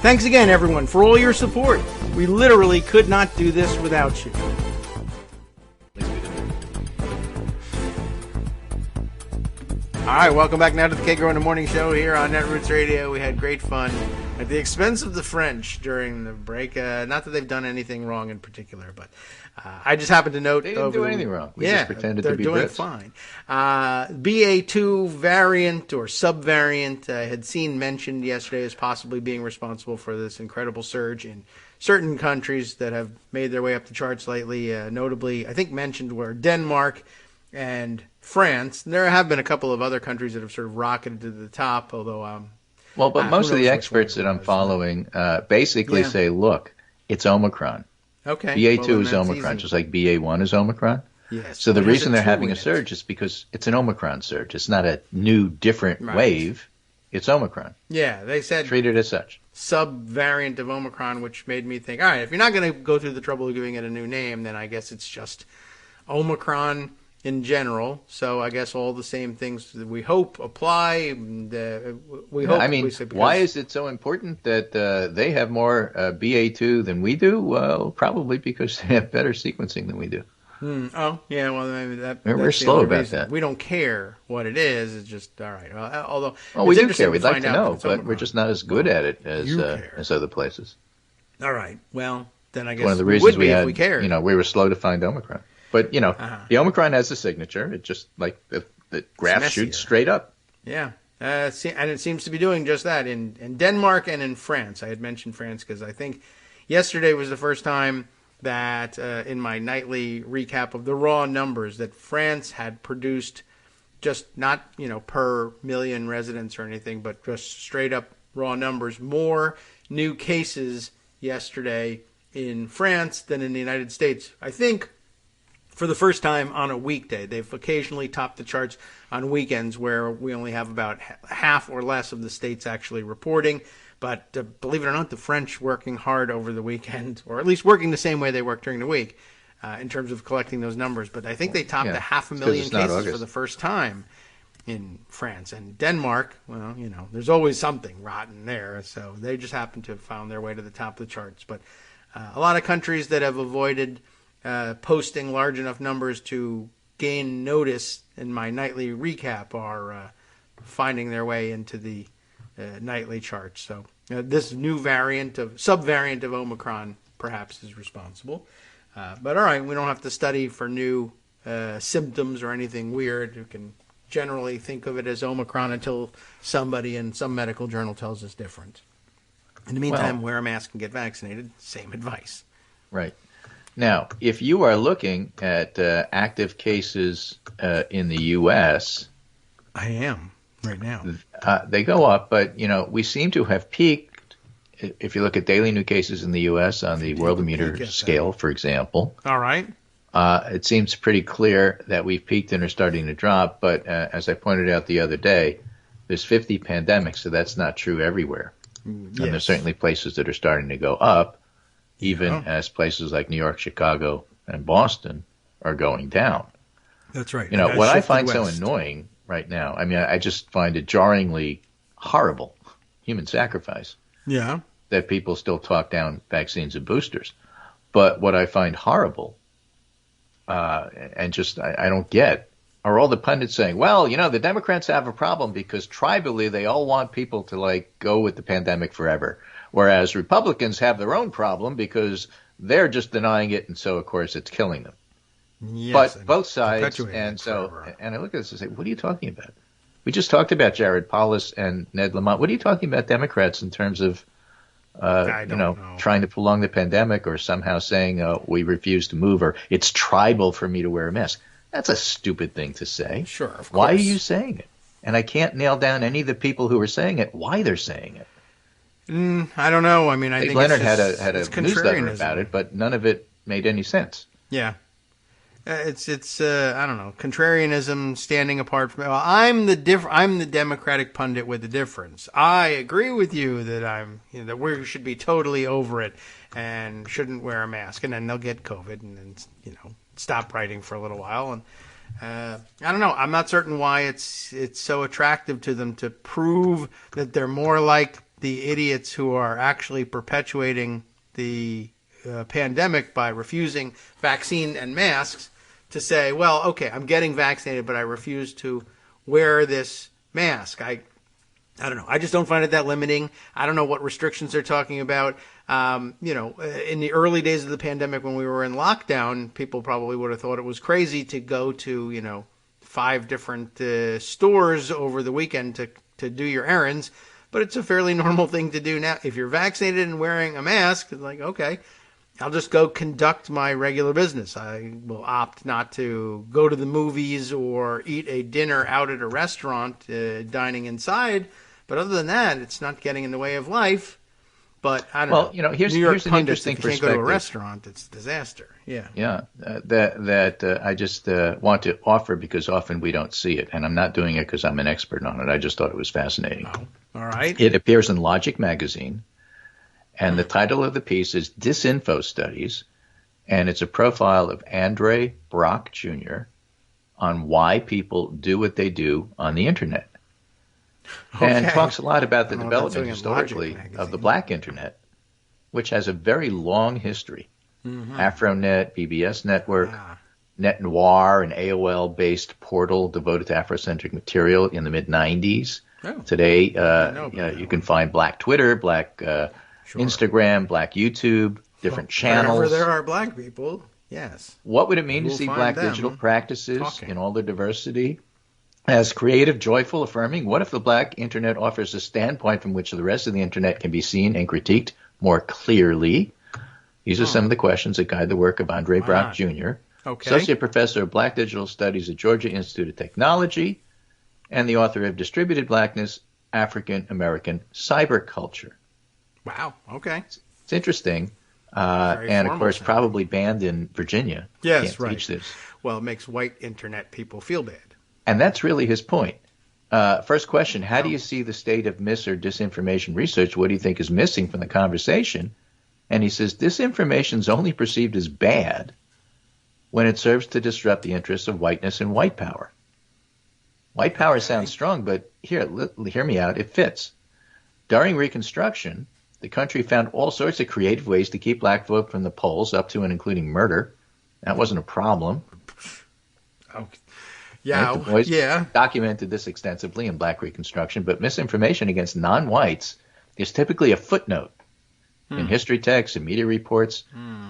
Thanks again, everyone, for all your support. We literally could not do this without you. All right, welcome back now to the Kagro in the Morning Show here on Netroots Radio. We had great fun at the expense of the French during the break. Not that they've done anything wrong in particular, but I just happened to note they didn't do anything wrong. We just pretended to be they're doing Brits. Fine. BA2 variant or subvariant had seen mentioned yesterday as possibly being responsible for this incredible surge in certain countries that have made their way up the charts lately. Notably, I think mentioned were Denmark and France. There have been a couple of other countries that have sort of rocketed to the top, although but most of the experts that I'm following basically say, look, it's Omicron. Okay. BA2 is Omicron, just like BA1 is Omicron. Yes. So the reason they're having a surge is because it's an Omicron surge. It's not a new, different wave. It's Omicron. Yeah, they said treat it as such. Sub-variant of Omicron, which made me think, all right, if you're not going to go through the trouble of giving it a new name, then I guess it's just Omicron in general. So I guess all the same things that we hope apply. And, we hope. I mean, why is it so important that they have more BA2 than we do? Well, probably because they have better sequencing than we do. Oh, yeah. Well, maybe we're slow about that. We don't care what it is. It's just all right. Although, we do care. We'd like to know, but we're just not as good at it as other places. All right. Well, then I guess one of the reasons we cared. We were slow to find Omicron. But, the Omicron has a signature. It just, like, the graph shoots straight up. Yeah. And it seems to be doing just that in Denmark and in France. I had mentioned France because I think yesterday was the first time that in my nightly recap of the raw numbers that France had produced just not, per million residents or anything, but just straight up raw numbers. More new cases yesterday in France than in the United States. I think for the first time on a weekday. They've occasionally topped the charts on weekends where we only have about half or less of the states actually reporting. But believe it or not, the French working hard over the weekend, or at least working the same way they work during the week in terms of collecting those numbers. But I think they topped 500,000 cases for the first time in France. And Denmark, well, there's always something rotten there. So they just happen to have found their way to the top of the charts. But a lot of countries that have avoided posting large enough numbers to gain notice in my nightly recap are finding their way into the nightly charts. So this new subvariant of Omicron perhaps is responsible. But all right, we don't have to study for new symptoms or anything weird. You can generally think of it as Omicron until somebody in some medical journal tells us different. In the meantime, wear a mask and get vaccinated. Same advice. Right. Now, if you are looking at active cases in the U.S., I am right now. They go up, but we seem to have peaked. If you look at daily new cases in the U.S. on the Worldometer scale, for example, all right, it seems pretty clear that we've peaked and are starting to drop. But as I pointed out the other day, there's 50 pandemics, so that's not true everywhere. Yes. And there's certainly places that are starting to go up, even as places like New York, Chicago, and Boston are going down. That's right. What I find so annoying right now, I just find it jarringly horrible, human sacrifice. Yeah. That people still talk down vaccines and boosters. But what I find horrible, and just I don't get, are all the pundits saying, well, the Democrats have a problem because tribally they all want people to go with the pandemic forever. Whereas Republicans have their own problem because they're just denying it, and so, of course, it's killing them. Yes, but both sides, and I look at this and say, what are you talking about? We just talked about Jared Polis and Ned Lamont. What are you talking about Democrats in terms of, trying to prolong the pandemic or somehow saying we refuse to move or it's tribal for me to wear a mask? That's a stupid thing to say. Sure, of course. Why are you saying it? And I can't nail down any of the people who are saying it, why they're saying it. I don't know. I think Leonard had a newsletter about it, but none of it made any sense. Yeah, it's I don't know, contrarianism standing apart from. Well, I'm the Democratic pundit with the difference. I agree with you that that we should be totally over it and shouldn't wear a mask, and then they'll get COVID and then stop writing for a little while. And I don't know. I'm not certain why it's so attractive to them to prove that they're more like the idiots who are actually perpetuating the pandemic by refusing vaccine and masks to say, well, okay, I'm getting vaccinated, but I refuse to wear this mask. I don't know. I just don't find it that limiting. I don't know what restrictions they're talking about. In the early days of the pandemic when we were in lockdown, people probably would have thought it was crazy to go to, 5 different stores over the weekend to do your errands. But it's a fairly normal thing to do now. If you're vaccinated and wearing a mask, it's like, okay, I'll just go conduct my regular business. I will opt not to go to the movies or eat a dinner out at a restaurant, dining inside. But other than that, it's not getting in the way of life. But I don't know. Here's New York an pundits, interesting if you perspective. can't go to a restaurant, it's a disaster. Yeah. Yeah. That I just want to offer because often we don't see it. And I'm not doing it because I'm an expert on it. I just thought it was fascinating. Oh, all right. It appears in Logic magazine. And the title of the piece is Disinfo Studies. And it's a profile of Andre Brock Jr. on why people do what they do on the Internet. Okay. And talks a lot about the development historically of the black Internet, which has a very long history. Mm-hmm. AfroNet, BBS Network, Net Noir, an AOL-based portal devoted to Afrocentric material in the mid-'90s. Oh. Today, you can find black Twitter, black Instagram, black YouTube, different channels. Wherever there are black people, yes. What would it mean to see black digital practices in all their diversity? As creative, joyful, affirming, what if the black Internet offers a standpoint from which the rest of the Internet can be seen and critiqued more clearly? These are some of the questions that guide the work of Andre Brock Jr., Associate Professor of Black Digital Studies at Georgia Institute of Technology, and the author of Distributed Blackness, African American Cyberculture. Wow. Okay. It's interesting. And of course, probably banned in Virginia. Yes, Can't right. teach this. Well, it makes white internet people feel bad. And that's really his point. First question, how do you see the state of mis or disinformation research? What do you think is missing from the conversation? And he says, disinformation is only perceived as bad when it serves to disrupt the interests of whiteness and white power. White power sounds strong, but hear me out, it fits. During Reconstruction, the country found all sorts of creative ways to keep black folk from the polls, up to and including murder. That wasn't a problem. Okay. Yeah, right? The boys documented this extensively in Black Reconstruction, but misinformation against non-whites is typically a footnote in history texts and media reports.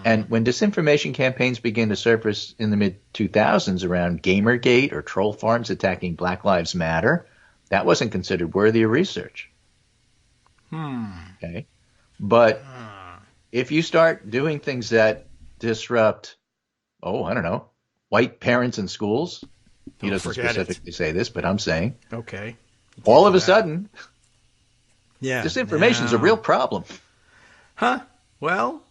And when disinformation campaigns began to surface in the mid-2000s around Gamergate or troll farms attacking Black Lives Matter, that wasn't considered worthy of research. Okay, but if you start doing things that disrupt, I don't know, white parents in schools, he doesn't specifically say this, but I'm saying, okay, all of a sudden, disinformation is a real problem. Huh? Well,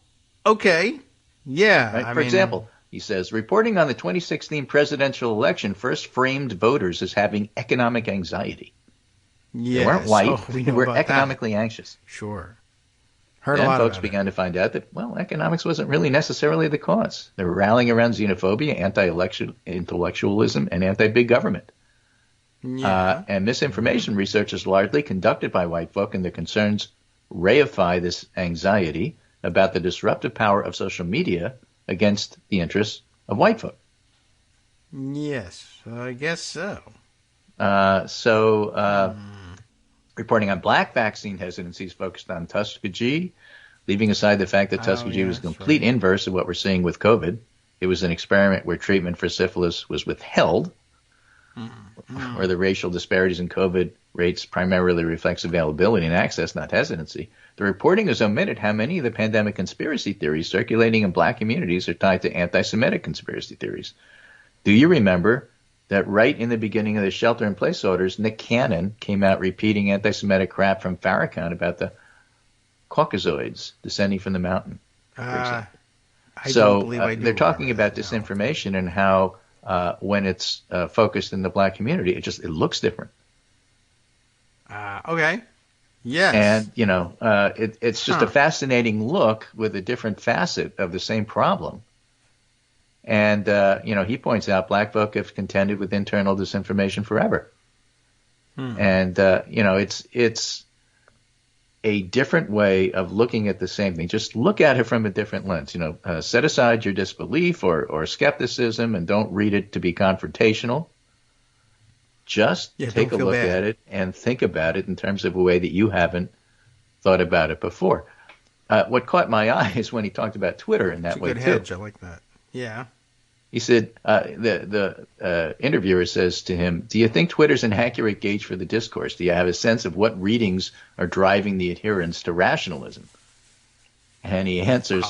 okay, yeah. Right? For example, he says, reporting on the 2016 presidential election first framed voters as having economic anxiety. They weren't white. They were economically anxious. Sure. Heard a lot folks began to find out that, economics wasn't really necessarily the cause. They were rallying around xenophobia, anti-intellectualism, and anti-big government. Yeah. And misinformation research is largely conducted by white folk, and their concerns reify this anxiety about the disruptive power of social media against the interests of white folk. Yes, I guess so. Reporting on black vaccine hesitancies focused on Tuskegee, leaving aside the fact that Tuskegee was a complete inverse of what we're seeing with COVID. It was an experiment where treatment for syphilis was withheld, where the racial disparities in COVID rates primarily reflects availability and access, not hesitancy. The reporting has omitted how many of the pandemic conspiracy theories circulating in black communities are tied to anti-Semitic conspiracy theories. Do you remember that right in the beginning of the shelter-in-place orders, Nick Cannon came out repeating anti-Semitic crap from Farrakhan about the Caucasoids descending from the mountain, for example. They're talking about disinformation and how when it's focused in the black community, it looks different. Okay. Yes. And, it's just a fascinating look with a different facet of the same problem. And, he points out black folk have contended with internal disinformation forever. And, it's a different way of looking at the same thing. Just look at it from a different lens. Set aside your disbelief or skepticism and don't read it to be confrontational. Just take a look at it and think about it in terms of a way that you haven't thought about it before. What caught my eye is when he talked about Twitter in that way, too. It's a good hedge. I like that. Yeah. He said, the interviewer says to him, do you think Twitter's an accurate gauge for the discourse? Do you have a sense of what readings are driving the adherence to rationalism? And he answers,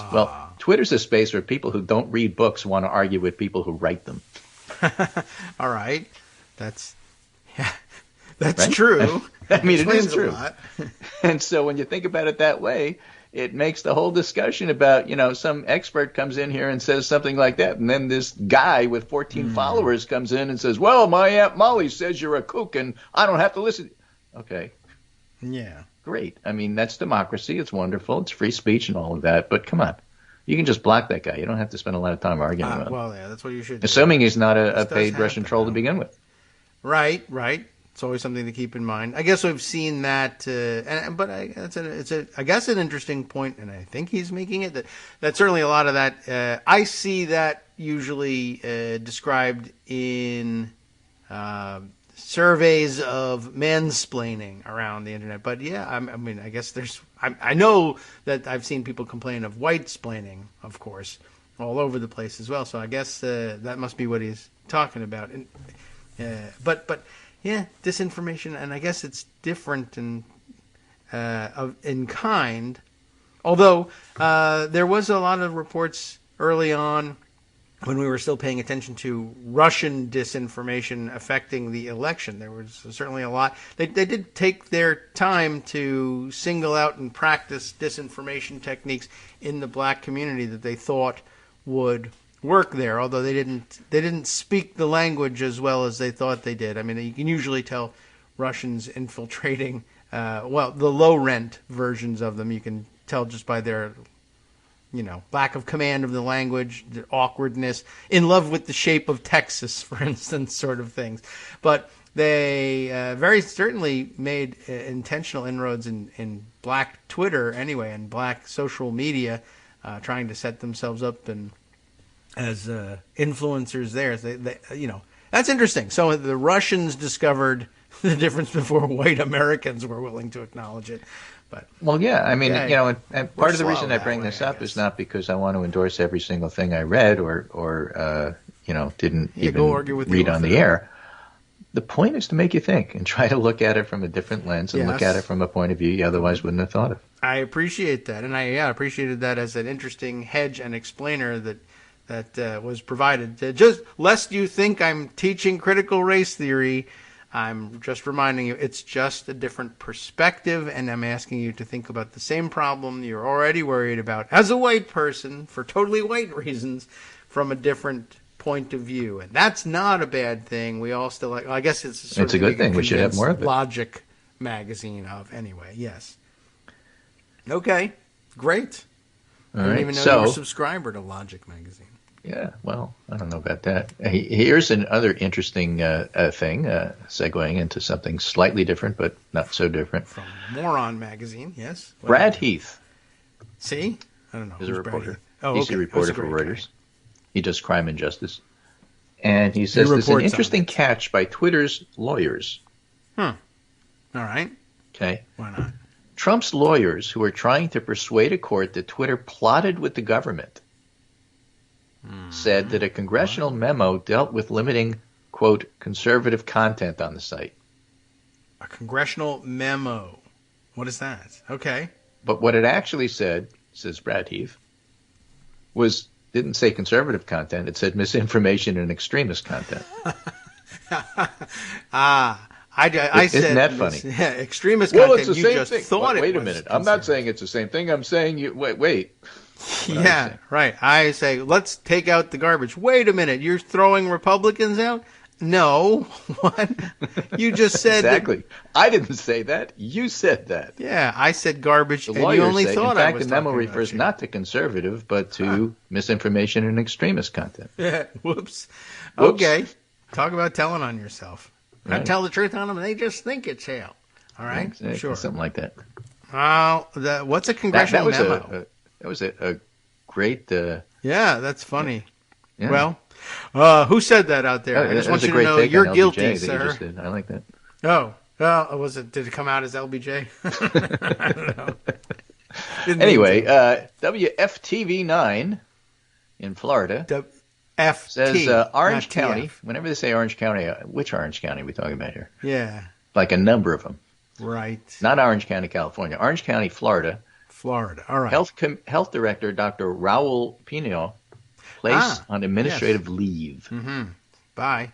Twitter's a space where people who don't read books want to argue with people who write them. All right. That's right? True. I mean, it is true. And so when you think about it that way, it makes the whole discussion about, some expert comes in here and says something like that, and then this guy with 14 followers comes in and says, well, my Aunt Molly says you're a kook and I don't have to listen. Okay. Yeah. Great. I mean, that's democracy. It's wonderful. It's free speech and all of that. But come on. You can just block that guy. You don't have to spend a lot of time arguing about it. Well, yeah, that's what you should do. Assuming he's not a paid Russian troll to begin with. Right. It's always something to keep in mind. I guess we've seen that, but it's I guess an interesting point, and I think he's making it that certainly a lot of that I see that usually described in surveys of mansplaining around the internet. But yeah, I mean, I guess I know that I've seen people complain of white-splaining, of course, all over the place as well. So I guess that must be what he's talking about. And, but. Yeah, disinformation, and I guess it's different in kind. Although there was a lot of reports early on when we were still paying attention to Russian disinformation affecting the election. There was certainly a lot. They did take their time to single out and practice disinformation techniques in the black community that they thought would work there, although they didn't speak the language as well as they thought they did. I mean, you can usually tell Russians infiltrating, the low-rent versions of them. You can tell just by their lack of command of the language, the awkwardness, in love with the shape of Texas, for instance, sort of things. But they very certainly made intentional inroads in black Twitter anyway, and black social media, trying to set themselves up and as influencers there. That's interesting. So the Russians discovered the difference before white Americans were willing to acknowledge it. But, well, yeah, I mean, okay. And part of the reason I bring this up is not because I want to endorse every single thing I read or didn't even read on the air. The point is to make you think and try to look at it from a different lens and look at it from a point of view you otherwise wouldn't have thought of. I appreciate that, and I appreciated that as an interesting hedge and explainer that was provided. Just lest you think I'm teaching critical race theory, I'm just reminding you it's just a different perspective, and I'm asking you to think about the same problem you're already worried about as a white person for totally white reasons from a different point of view. And that's not a bad thing. We all still like, I guess it's a good thing. We should have more of it. Logic magazine anyway. Yes. Okay. Great. I didn't even know you were a subscriber to Logic magazine. Yeah, well, I don't know about that. Here's another interesting thing, segueing into something slightly different, but not so different. From Moron Magazine, yes. Brad Heath. See? I don't know. He's a reporter. He's a reporter for Reuters. He does crime and justice. And he says there's an interesting catch by Twitter's lawyers. All right. Okay. Why not? Trump's lawyers, who are trying to persuade a court that Twitter plotted with the government, said that a congressional memo dealt with limiting, quote, conservative content on the site. A congressional memo. What is that? Okay. But what it actually said, says Brad Heath, didn't say conservative content. It said misinformation and extremist content. I said, isn't that funny? Yeah, extremist content. Well, it's the you same just thing. Thought wait a minute. I'm not saying it's the same thing. I'm saying wait. Yeah, right. I say, let's take out the garbage. Wait a minute. You're throwing Republicans out? No. What? You just said exactly. I didn't say that. You said that. Yeah, I said garbage, the and you only say, thought I was. In fact, the memo refers not to conservative, but to misinformation and extremist content. Yeah. Whoops. Okay. Talk about telling on yourself. Right. Not tell the truth on them, they just think it's hell. All right? Exactly. Sure. Something like that. What's a congressional memo? That was a great... yeah, that's funny. Yeah. Well, who said that out there? I just want you to know you're guilty, sir. I like that. Oh, well, did it come out as LBJ? I don't know. Anyway, WFTV9 in Florida says Orange County. Whenever they say Orange County, which Orange County are we talking about here? Yeah. Like a number of them. Right. Not Orange County, California. Orange County, Florida. Florida. All right. Health Director Dr. Raul Pino placed on administrative leave. Mm-hmm. Bye.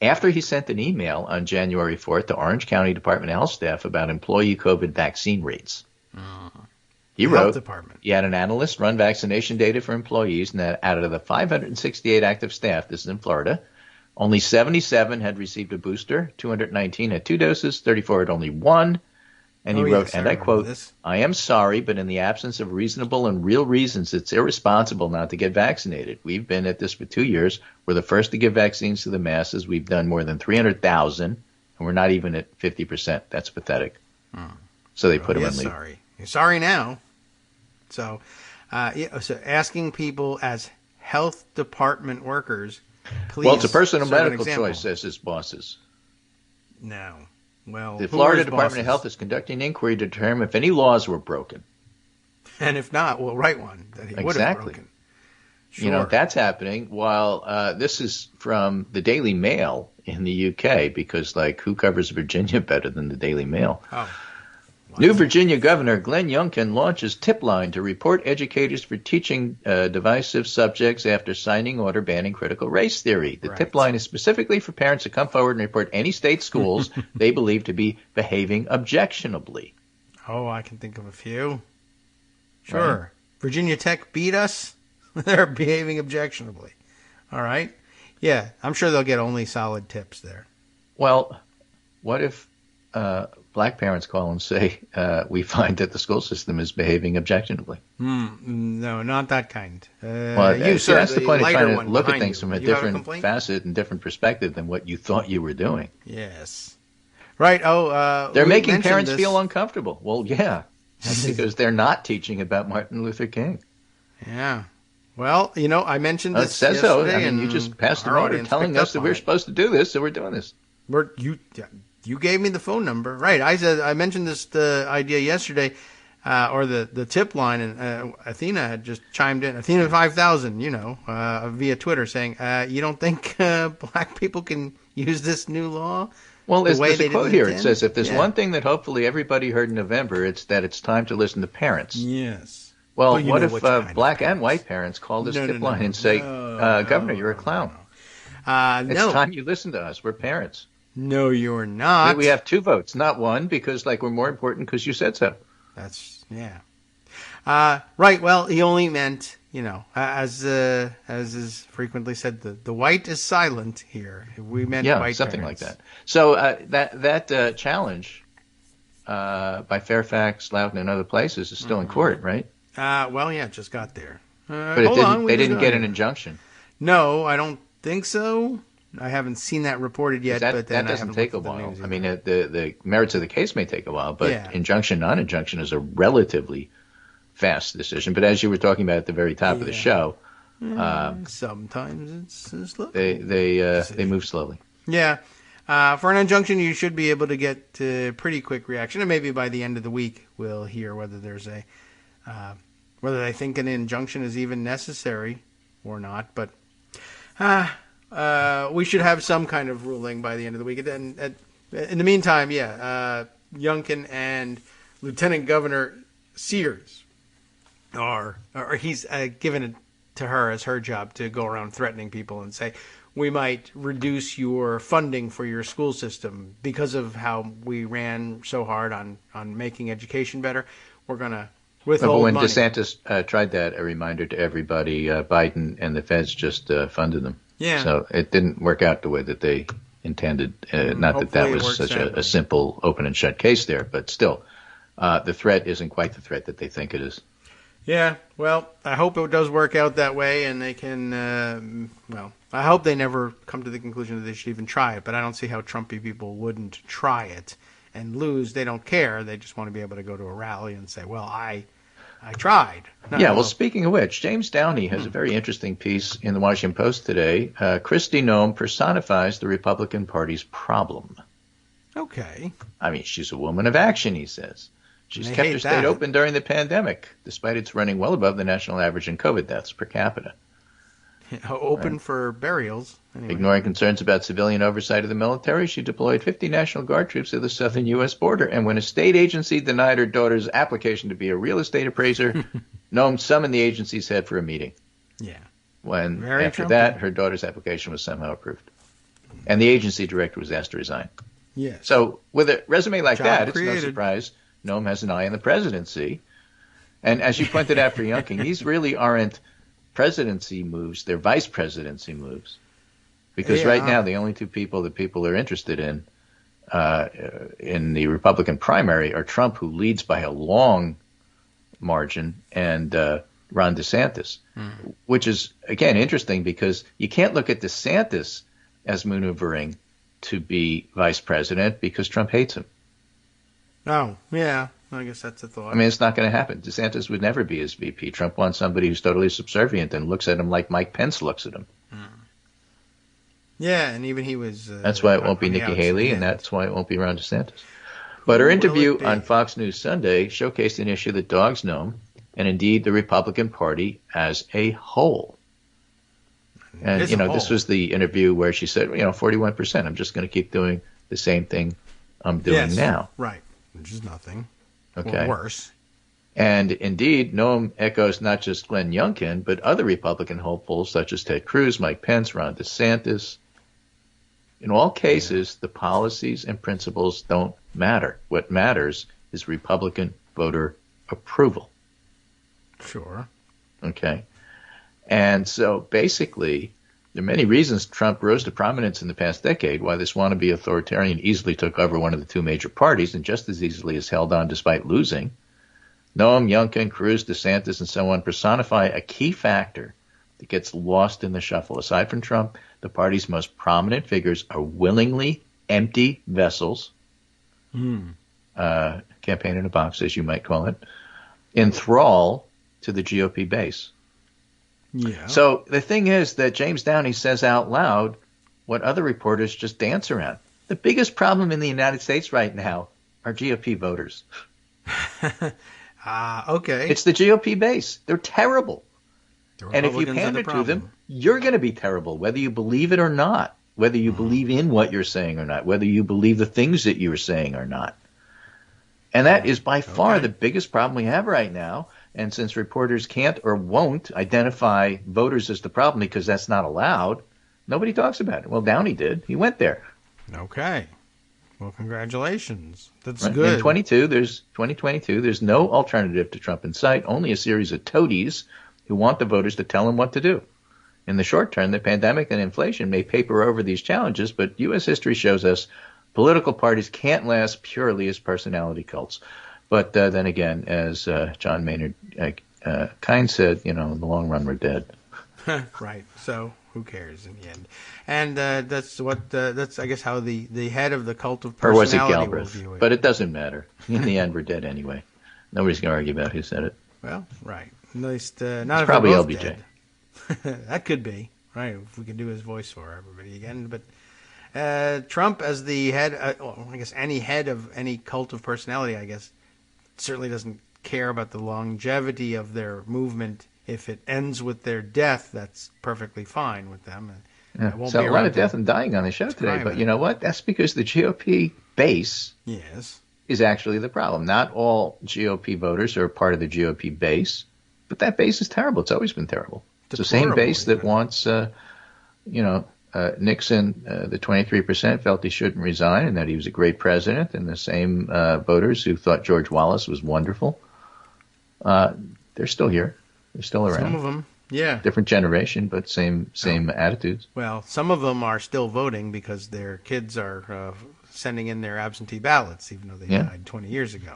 After he sent an email on January 4th to Orange County Department of Health staff about employee COVID vaccine rates. He wrote, he had an analyst run vaccination data for employees, and that out of the 568 active staff, this is in Florida, only 77 had received a booster, 219 had 2 doses, 34 had only 1. And he wrote, and I quote, I am sorry, but in the absence of reasonable and real reasons, it's irresponsible not to get vaccinated. We've been at this for 2 years. We're the first to give vaccines to the masses. We've done more than 300,000, and we're not even at 50%. That's pathetic. So they put him on leave. Sorry. You're sorry now. So, so asking people as health department workers, please. Well, it's a personal medical choice, says his bosses. No. Well, the Florida Department of Health is conducting an inquiry to determine if any laws were broken. And if not, we'll write one that he would have broken. Sure. You know, that's happening while this is from the Daily Mail in the UK because, like, who covers Virginia better than the Daily Mail? Oh, New Virginia Governor Glenn Youngkin launches tip line to report educators for teaching divisive subjects after signing order banning critical race theory. The tip line is specifically for parents to come forward and report any state schools they believe to be behaving objectionably. Oh, I can think of a few. Sure. Right. Virginia Tech beat us. They're behaving objectionably. All right. Yeah, I'm sure they'll get only solid tips there. Well, what if black parents call and say, we find that the school system is behaving objectionably? No, not that kind. Well, that's the point of trying to look at things from a different facet and different perspective than what you thought you were doing. Yes. Right. Oh, they're making parents feel uncomfortable. Well, yeah, that's because they're not teaching about Martin Luther King. Yeah. Well, I mentioned this yesterday. It says so. I mean, you just passed an order telling us that we're supposed to do this, so we're doing this. You gave me the phone number, right? I mentioned the idea yesterday, or the tip line, and Athena had just chimed in. Athena 5000, via Twitter, saying, "You don't think black people can use this new law?" Well, there's a quote here. It says, "If there's one thing that hopefully everybody heard in November, it's that it's time to listen to parents." Yes. Well, what if black and white parents call this tip line and say, "Governor, you're a clown. It's time you listen to us. We're parents." No, you're not. We have 2 votes, not 1, because we're more important because you said so. Right. Well, he only meant, as is frequently said, the white is silent here. We meant white something parents. Like that. So that challenge by Fairfax, Loudoun, and other places is still in court, right? It just got there. But they didn't get an injunction. No, I don't think so. I haven't seen that reported yet. But that doesn't take a while. I mean, the merits of the case may take a while, but injunction, non-injunction is a relatively fast decision. But as you were talking about at the very top of the show, sometimes it's slow. They move slowly. Yeah. For an injunction, you should be able to get pretty quick reaction, and maybe by the end of the week we'll hear whether there's whether they think an injunction is even necessary or not. But we should have some kind of ruling by the end of the week. And in the meantime, Youngkin and Lieutenant Governor Sears he's given it to her as her job to go around threatening people and say, we might reduce your funding for your school system because of how we ran so hard on making education better. We're going to withhold when money. DeSantis tried that, a reminder to everybody, Biden and the feds just funded them. Yeah. So it didn't work out the way that they intended. Not that was such a simple open and shut case there, but still, the threat isn't quite the threat that they think it is. Yeah, well, I hope it does work out that way, and they can, I hope they never come to the conclusion that they should even try it, but I don't see how Trumpy people wouldn't try it and lose. They don't care. They just want to be able to go to a rally and say, well, I tried. Speaking of which, James Downey has a very interesting piece in the Washington Post today. Kristi Noem personifies the Republican Party's problem. Okay. I mean, she's a woman of action, he says. She's kept her state open during the pandemic, despite its running well above the national average in COVID deaths per capita. Open for burials. Anyway. Ignoring concerns about civilian oversight of the military, she deployed 50 National Guard troops to the southern U.S. border. And when a state agency denied her daughter's application to be a real estate appraiser, Noem summoned the agency's head for a meeting. Yeah. After that, her daughter's application was somehow approved. And the agency director was asked to resign. Yes. So with a resume like that, it's no surprise Noem has an eye on the presidency. And as you pointed out for Youngkin, these really aren't presidency moves, they're vice presidency moves. Because right now, the only 2 people that people are interested in the Republican primary are Trump, who leads by a long margin, and Ron DeSantis, which is, again, interesting because you can't look at DeSantis as maneuvering to be vice president because Trump hates him. Oh, yeah. I guess that's a thought. I mean, it's not going to happen. DeSantis would never be his VP. Trump wants somebody who's totally subservient and looks at him like Mike Pence looks at him. Yeah, and even he was... that's why it won't be Nikki Haley, and that's why it won't be Ron DeSantis. But her interview on Fox News Sunday showcased an issue that dogs Noem, and indeed the Republican Party as a whole. And, this was the interview where she said, 41%. I'm just going to keep doing the same thing I'm doing now. Right, which is nothing. Okay. Or worse. And indeed, Noam echoes not just Glenn Youngkin, but other Republican hopefuls such as Ted Cruz, Mike Pence, Ron DeSantis. In all cases, the policies and principles don't matter. What matters is Republican voter approval. Sure. Okay. And so basically, there are many reasons Trump rose to prominence in the past decade, why this wannabe authoritarian easily took over one of the two major parties and just as easily has held on despite losing. Noam, Youngkin, Cruz, DeSantis, and so on personify a key factor that gets lost in the shuffle. Aside from Trump, the party's most prominent figures are willingly empty vessels, campaign in a box, as you might call it, in thrall to the GOP base. Yeah. So the thing is that James Downey says out loud what other reporters just dance around. The biggest problem in the United States right now are GOP voters. Okay. It's the GOP base. They're terrible. And if you pander to them, you're going to be terrible, whether you believe it or not, whether you believe in what you're saying or not, whether you believe the things that you're saying or not. And that is by far the biggest problem we have right now. And since reporters can't or won't identify voters as the problem because that's not allowed, nobody talks about it. Well, Downey did. He went there. Okay. Well, congratulations. That's right. good. In 2022, there's no alternative to Trump in sight, only a series of toadies who want the voters to tell them what to do. In the short term, the pandemic and inflation may paper over these challenges, but U.S. history shows us political parties can't last purely as personality cults. But then again, as John Maynard Keynes said, in the long run, we're dead. Right. So who cares in the end? And that's I guess how the head of the cult of personality will view it. But it doesn't matter. In the end, we're dead anyway. Nobody's going to argue about who said it. Well, right. Not it's probably LBJ. That could be right if we can do his voice for everybody again. But Trump as the head, I guess any head of any cult of personality, I guess, certainly doesn't care about the longevity of their movement. If it ends with their death, that's perfectly fine with them. Yeah. So a lot of death and dying on the show today. But you know what? That's because the GOP base is actually the problem. Not all GOP voters are part of the GOP base, but that base is terrible. It's always been terrible. It's the same base that wants, Nixon, the 23% felt he shouldn't resign and that he was a great president, and the same voters who thought George Wallace was wonderful. They're still here. They're still around. Some of them, yeah. Different generation, but same attitudes. Well, some of them are still voting because their kids are sending in their absentee ballots, even though they died 20 years ago.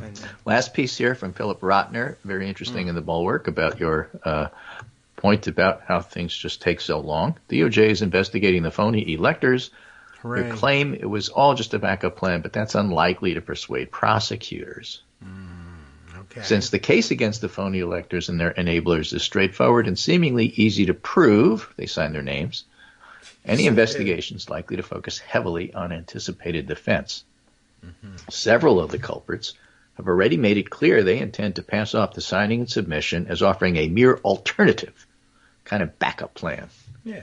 And, last piece here from Philip Rotner, very interesting in the Bulwark, about your point about how things just take so long. DOJ is investigating the phony electors. They claim it was all just a backup plan, but that's unlikely to persuade prosecutors. Okay. Since the case against the phony electors and their enablers is straightforward and seemingly easy to prove, they sign their names, any investigation is likely to focus heavily on anticipated defense. Several of the culprits have already made it clear they intend to pass off the signing and submission as offering a mere alternative, kind of backup plan. Yeah.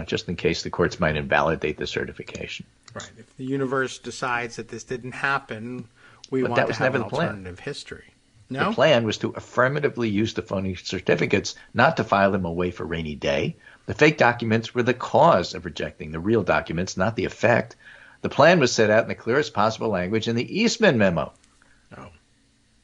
Just in case the courts might invalidate the certification. Right. If the universe decides that this didn't happen, we want that to was have never an the plan. alternative history. No? The plan was to affirmatively use the phony certificates, not to file them away for rainy day. The fake documents were the cause of rejecting the real documents, not the effect. The plan was set out in the clearest possible language in the Eastman memo.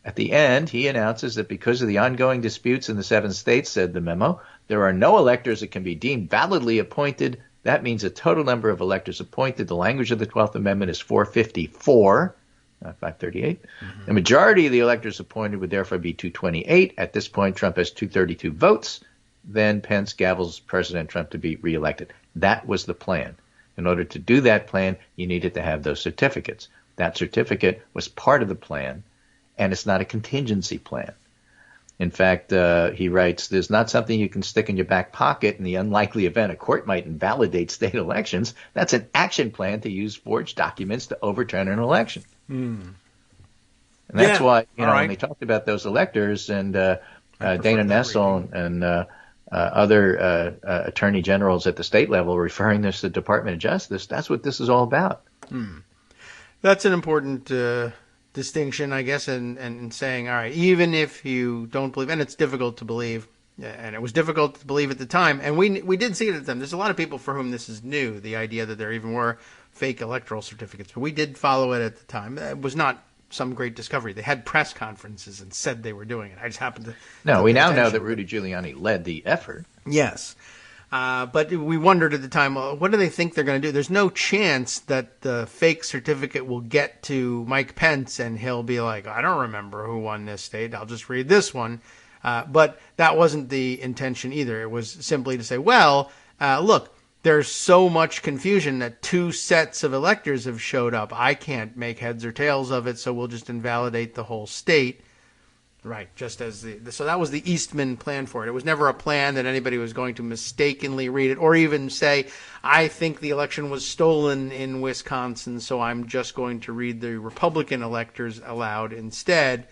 At the end, he announces that because of the ongoing disputes in the 7 states, said the memo, there are no electors that can be deemed validly appointed. That means the total number of electors appointed. The language of the 12th Amendment is 454, not 538. The majority of the electors appointed would therefore be 228. At this point, Trump has 232 votes. Then Pence gavels President Trump to be reelected. That was the plan. In order to do that plan, you needed to have those certificates. That certificate was part of the plan, and it's not a contingency plan. In fact, he writes, there's not something you can stick in your back pocket in the unlikely event a court might invalidate state elections. That's an action plan to use forged documents to overturn an election. And that's why, when they talked about those electors and Dana Nessel and other attorney generals at the state level referring this to the Department of Justice, that's what this is all about. That's an important distinction, I guess, and saying, all right, even if you don't believe, and it's difficult to believe, and it was difficult to believe at the time, and we did see it at the time. There's a lot of people for whom this is new, the idea that there even were fake electoral certificates, but we did follow it at the time. It was not some great discovery. They had press conferences and said they were doing it. I just happened to... No, we now know that Rudy Giuliani led the effort. Yes. But we wondered at the time, well, what do they think they're going to do? There's no chance that the fake certificate will get to Mike Pence and he'll be like, I don't remember who won this state. I'll just read this one. But that wasn't the intention either. It was simply to say, well, look, there's so much confusion that 2 sets of electors have showed up. I can't make heads or tails of it, so we'll just invalidate the whole state. Right, just as so that was the Eastman plan for it. It was never a plan that anybody was going to mistakenly read it or even say, I think the election was stolen in Wisconsin, so I'm just going to read the Republican electors aloud instead.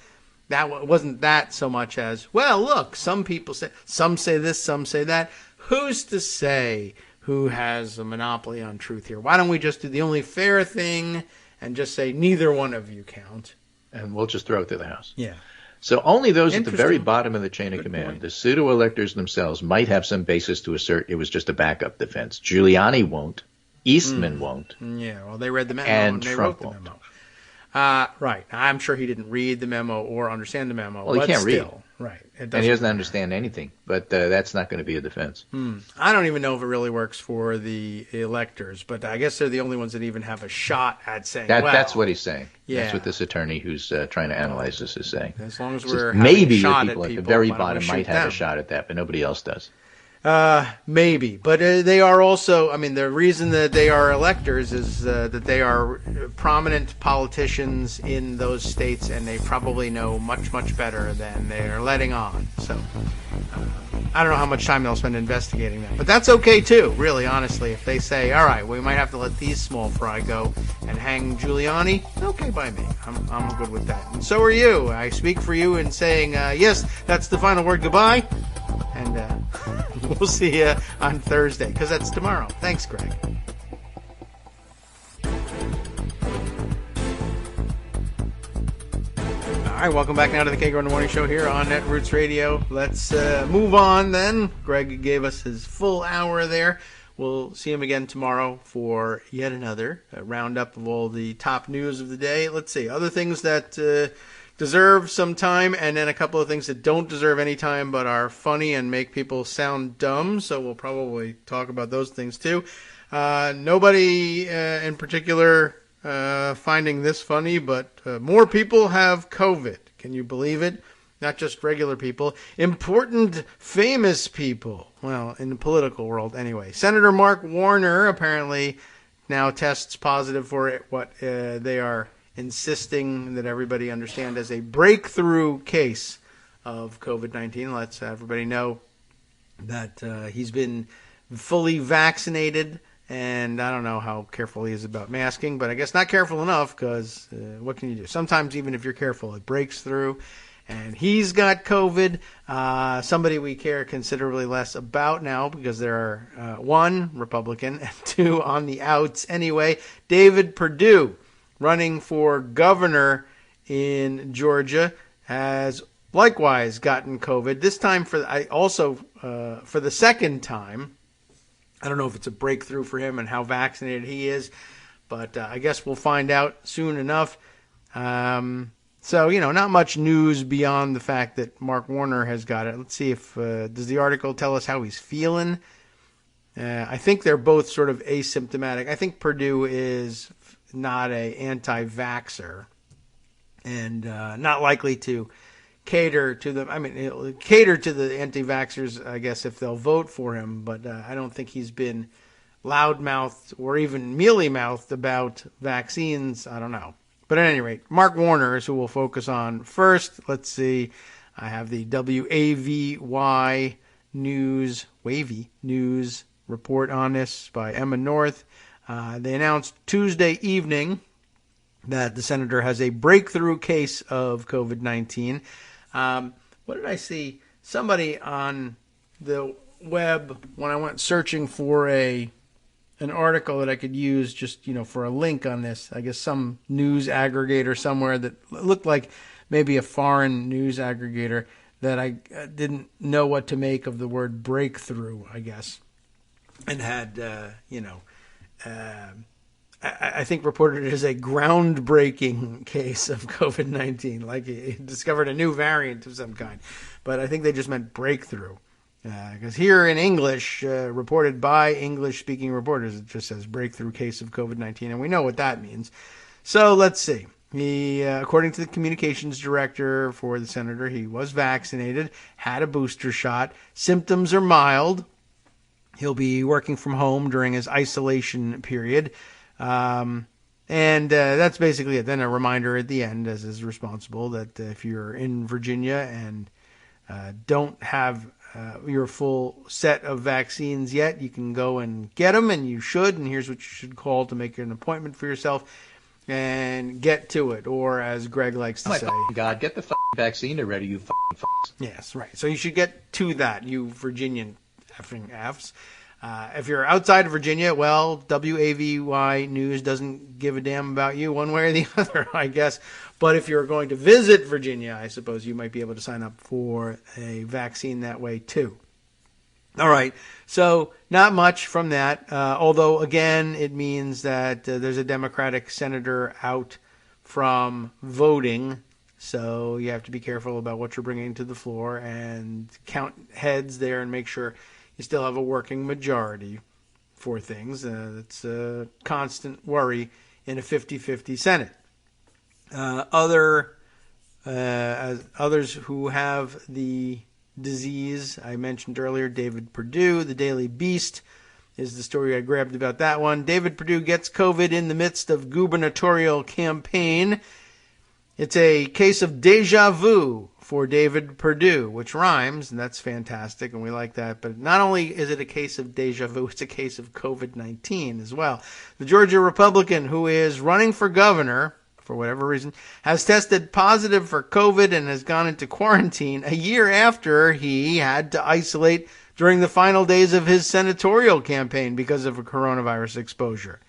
That wasn't that so much as, well, look, some people say, some say this, some say that. Who's to say who has a monopoly on truth here? Why don't we just do the only fair thing and just say neither one of you count? And we'll just throw it to the House. Yeah. So only those at the very bottom of the chain of command, the pseudo-electors themselves, might have some basis to assert it was just a backup defense. Giuliani won't. Eastman won't. Yeah, well, they read the memo and they Trump wrote the won't. memo. Right. I'm sure he didn't read the memo or understand the memo. Well, he can't read. Right. And he doesn't understand anything, but that's not going to be a defense. I don't even know if it really works for the electors, but I guess they're the only ones that even have a shot at saying, that's what he's saying. Yeah. That's what this attorney who's trying to analyze this is saying. As long as we're maybe a shot the people at at the very bottom might have them? a shot at that, but nobody else does. Maybe, but they are also, I mean, the reason that they are electors is that they are prominent politicians in those states, and they probably know much, much better than they're letting on. So I don't know how much time they'll spend investigating that, but that's okay too, really, honestly. If they say, all right, we might have to let these small fry go and hang Giuliani, okay by me. I'm good with that. And so are you. I speak for you in saying, yes, that's the final word. Goodbye. And we'll see you on Thursday, because that's tomorrow. Thanks, Greg. All right, welcome back now to the Kagro in the Morning Show here on Netroots Radio. Let's move on then. Greg gave us his full hour there. We'll see him again tomorrow for yet another roundup of all the top news of the day. Let's see, other things that deserve some time, and then a couple of things that don't deserve any time but are funny and make people sound dumb, so we'll probably talk about those things too. Nobody in particular finding this funny, but more people have COVID. Can you believe it? Not just regular people. Important, famous people. Well, in the political world anyway. Senator Mark Warner apparently now tests positive for what they are insisting that everybody understand as a breakthrough case of COVID-19. Let's everybody know that he's been fully vaccinated, and I don't know how careful he is about masking, but I guess not careful enough, because what can you do? Sometimes even if you're careful, it breaks through, and he's got COVID. Somebody we care considerably less about now, because there are one, Republican, and two on the outs anyway. David Perdue, running for governor in Georgia, has likewise gotten COVID. This time for the second time. I don't know if it's a breakthrough for him and how vaccinated he is, but I guess we'll find out soon enough. So, not much news beyond the fact that Mark Warner has got it. Let's see if does the article tell us how he's feeling? I think they're both sort of asymptomatic. I think Perdue is not a anti-vaxxer and not likely to cater to them. I mean, he'll cater to the anti-vaxxers, I guess, if they'll vote for him, but I don't think he's been loudmouthed or even mealy-mouthed about vaccines. I don't know. But at any rate, Mark Warner is who we'll focus on first. Let's see. I have the WAVY News, Wavy News report on this by Emma North. They announced Tuesday evening that the senator has a breakthrough case of COVID-19. What did I see? Somebody on the web, when I went searching for a an article that I could use just, for a link on this. I guess some news aggregator somewhere that looked like maybe a foreign news aggregator that I didn't know what to make of the word breakthrough, I guess. And had, I think reported it as a groundbreaking case of COVID-19, like he discovered a new variant of some kind. But I think they just meant breakthrough. Because here in English, reported by English-speaking reporters, it just says breakthrough case of COVID-19, and we know what that means. So let's see. He, according to the communications director for the senator, he was vaccinated, had a booster shot. Symptoms are mild. He'll be working from home during his isolation period. And that's basically it. Then a reminder at the end, as is responsible, that if you're in Virginia and don't have your full set of vaccines yet, you can go and get them, and you should. And here's what you should call to make an appointment for yourself and get to it. Or as Greg likes to say, God, get the vaccine already, you fucks. Yes, right. So you should get to that, you Virginian effing Fs. If you're outside of Virginia, well, WAVY News doesn't give a damn about you one way or the other, I guess. But if you're going to visit Virginia, I suppose you might be able to sign up for a vaccine that way too. All right, so not much from that, although, again, it means that there's a Democratic senator out from voting, so you have to be careful about what you're bringing to the floor and count heads there and make sure you still have a working majority for things. That's a constant worry in a 50-50 Senate. Others who have the disease, I mentioned earlier, David Perdue, the Daily Beast is the story I grabbed about that one. David Perdue gets COVID in the midst of gubernatorial campaign. It's a case of deja vu for David Perdue, which rhymes, and that's fantastic, and we like that. But not only is it a case of deja vu, it's a case of COVID-19 as well. The Georgia Republican who is running for governor, for whatever reason, has tested positive for COVID and has gone into quarantine a year after he had to isolate during the final days of his senatorial campaign because of a coronavirus exposure.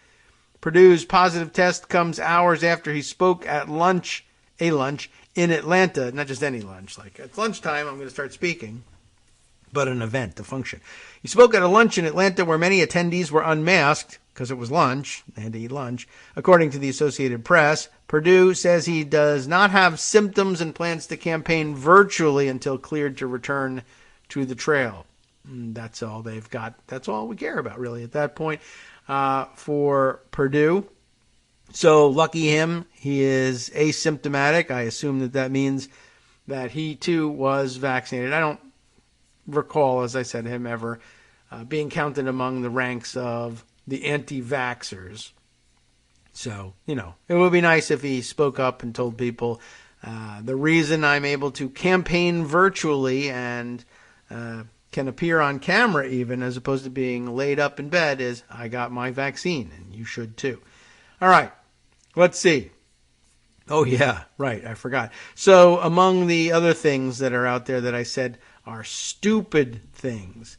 Perdue's positive test comes hours after he spoke at a lunch in Atlanta, not just any lunch, like it's lunchtime, I'm going to start speaking, but an event, a function. He spoke at a lunch in Atlanta where many attendees were unmasked because it was lunch. They had to eat lunch. According to the Associated Press, Perdue says he does not have symptoms and plans to campaign virtually until cleared to return to the trail. That's all they've got. That's all we care about, really, at that point for Perdue. So lucky him, he is asymptomatic. I assume that means that he too was vaccinated. I don't recall, as I said, him ever being counted among the ranks of the anti-vaxxers. So, it would be nice if he spoke up and told people the reason I'm able to campaign virtually and can appear on camera even, as opposed to being laid up in bed, is I got my vaccine, and you should too. All right. Let's see. Oh, yeah, right. I forgot. So among the other things that are out there that I said are stupid things,